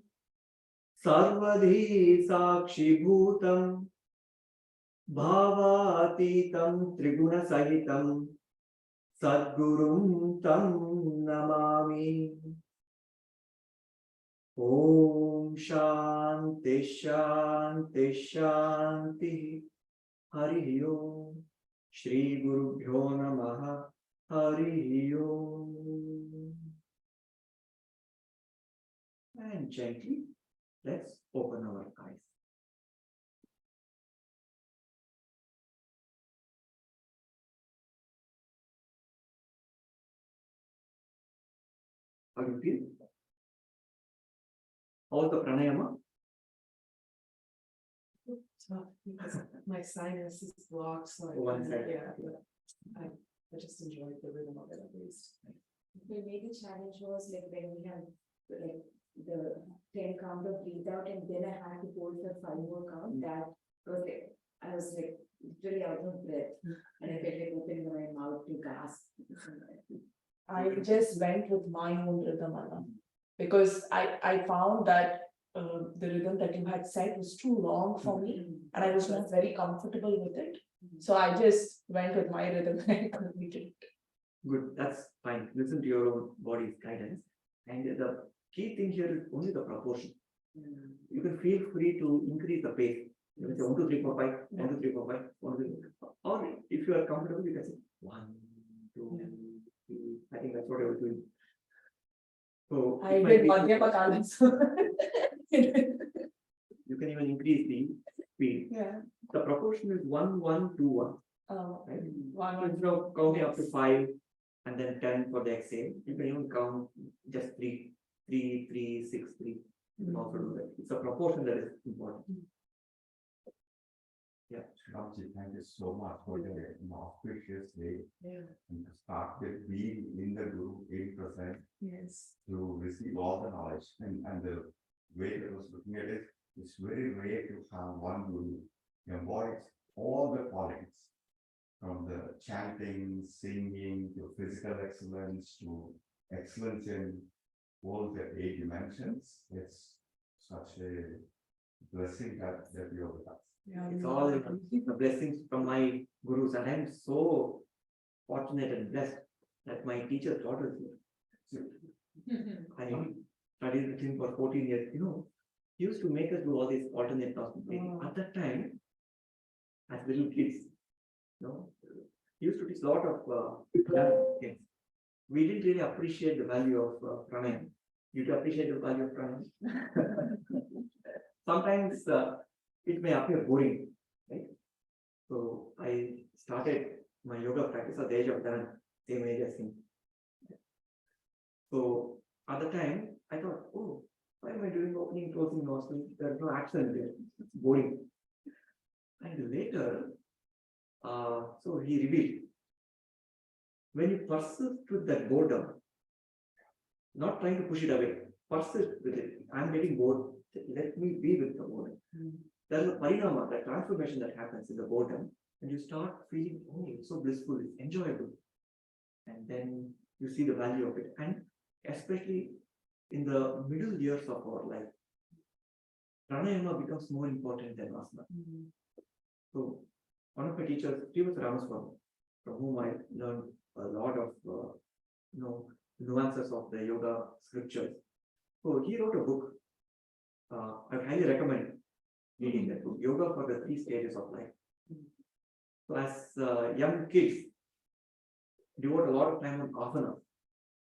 Sarvadhi Sakshi Bhutam Bhavatitam Triguna Sahitam Sadgurum Tam Namami. Om Shanti Shanti Shanti Hari Om Shri Guru Bhyo Namaha Hari Om. And gently, let's open our eyes. How do you feel? How's the pranayama? Tough because my sinus is blocked, so One side. I just enjoyed the rhythm of it at least. The maybe challenge was like when we have like the 10 count of breathe out and then I had to hold for 5 more count. That was like, I was like literally out of breath and I felt like opening my mouth to gasp. I just went with my own rhythm, Anna, because I found that the rhythm that you had said was too long for me, and I was not very comfortable with it. So I just went with my rhythm and completed it. Good, that's fine. Listen to your own body's guidance. And the key thing here is only the proportion. You can feel free to increase the pace. You can say 1, 2, 3, 4, 5, 1, 2, 3, 4, 5, 1, 2, 3, 4. Or if you are comfortable, you can say 1, 2, 3. I think that's what I was doing. So I it might did be- Madhyama Kalam. You can even increase the speed. Yeah. The proportion is 1, 1, 2, 1. Right? One, So one, instead of counting up to 5 and then 10 for the exhale, you can even count just 3, 3, 3, 6, 3. You can also do that. It's a proportion that is important. Sriramji, thank you so much for the auspicious day. Yeah. And to start with being in the Guru, in present, Yes. to receive all the knowledge. And the way that I was looking at it, it's very rare to have one Guru embodies all the qualities, from the chanting, singing, to physical excellence, to excellence in all the 8 dimensions. It's such a blessing that you're with us. Yeah. It's all the blessings from my gurus, and I'm so fortunate and blessed that my teacher taught us here. I studied with him for 14 years. He used to make us do all these alternate thoughts. At that time, as little kids, he used to teach a lot of things. We didn't really appreciate the value of pranayama. You appreciate the value of pranayama. Sometimes it may appear boring, right? So I started my yoga practice at the age of 10, same age as him. So at the time, I thought, oh, why am I doing opening, closing nostrils? There's no action there. It's boring. And later, so he revealed, when you persist with that boredom, not trying to push it away, persist with it. I'm getting bored. Let me be with the boredom. There's a parinama, that transformation that happens in the boredom, and you start feeling, oh, it's so blissful, it's enjoyable. And then you see the value of it. And especially in the middle years of our life, pranayama becomes more important than asana. So one of my teachers, Srivas Ramaswamy, from whom I learned a lot of nuances of the yoga scriptures. So he wrote a book. I highly recommend reading that book, Yoga for the 3 Stages of Life. So as young kids, devote a lot of time on asana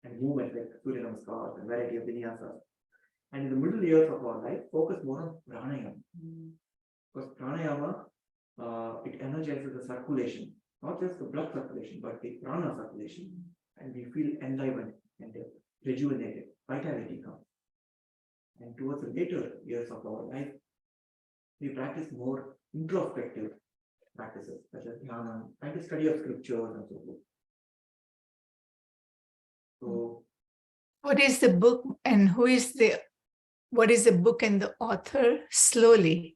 and movement like Surya Namaskar and variety of vinyasas. And in the middle years of our life, focus more on pranayama. Because pranayama, it energizes the circulation, not just the blood circulation, but the prana circulation. And we feel enlivened and rejuvenated, vitality comes. And towards the later years of our life, we practice more introspective practices, such as dhyana and the study of scriptures and so forth. So, What is the book and what is the book and the author? Slowly.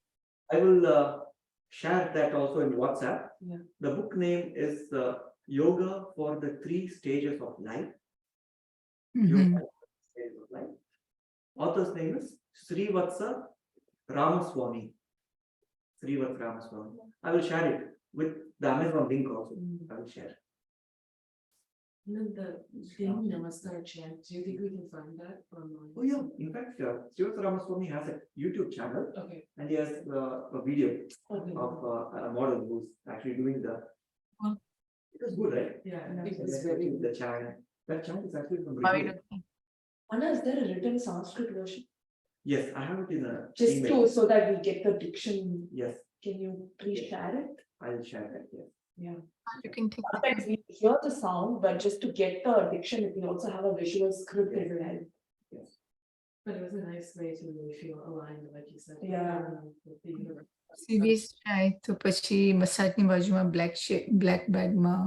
I will share that also in WhatsApp. Yeah. The book name is Yoga for the 3 Stages of Life. Yoga Mhm. for the Stages of Life. Author's name is Srivatsa Ramaswamy. Srivatsa Ramaswamy. I will share it with the Amazon link also. I will share. And then the Day Namaskar chant, do you think we can find that online? Oh yeah, in fact, Srivatsa Ramaswamy has a YouTube channel Okay. and he has a video Okay. of a model who's actually doing the. Oh. It was good, right? Yeah, Yeah. it And was that's very actually the chant. That chant is actually from I radio. don't- Anna, is there a written Sanskrit version? Yes, I have it in a Just email. so that we get the diction, Yes, can you please share it? I will share that. Yes. Yeah. You can take the Sometimes we hear the sound, but just to get the diction, if we also have a visual script, it will help. Yes. But it was a nice way to really feel aligned, like you said. Yeah. With the universe. CVs try to પછી મસાજની બાજુમાં black bag માં.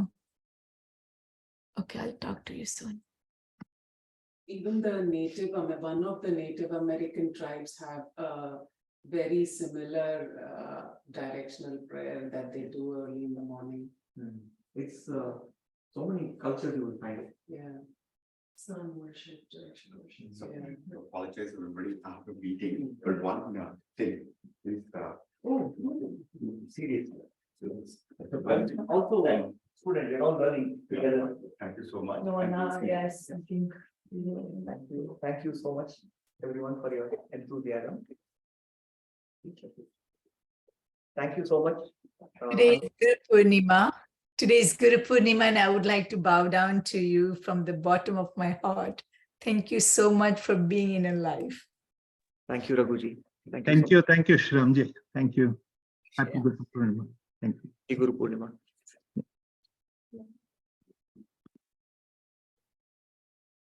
Okay, I'll talk to you soon. Even the one of the Native American tribes have a very similar directional prayer that they do early in the morning. It's so many cultures you will find it. Yeah. Sun worship, direction worship. So Yeah. I apologize everybody after meeting, but one thing is Oh, seriously. Also, students, they're all learning together. thank you so much. No, Thank you. Anna, yes, I think. Thank you. Thank you so much, everyone, for your enthusiasm. Thank you so much. Today is Guru Purnima. Today is Guru Purnima, and I would like to bow down to you from the bottom of my heart. Thank you so much for being in a life. Thank you, Raghuji. Thank you, Shramji. Thank you. Happy Guru Purnima. Thank you. Guru Purnima.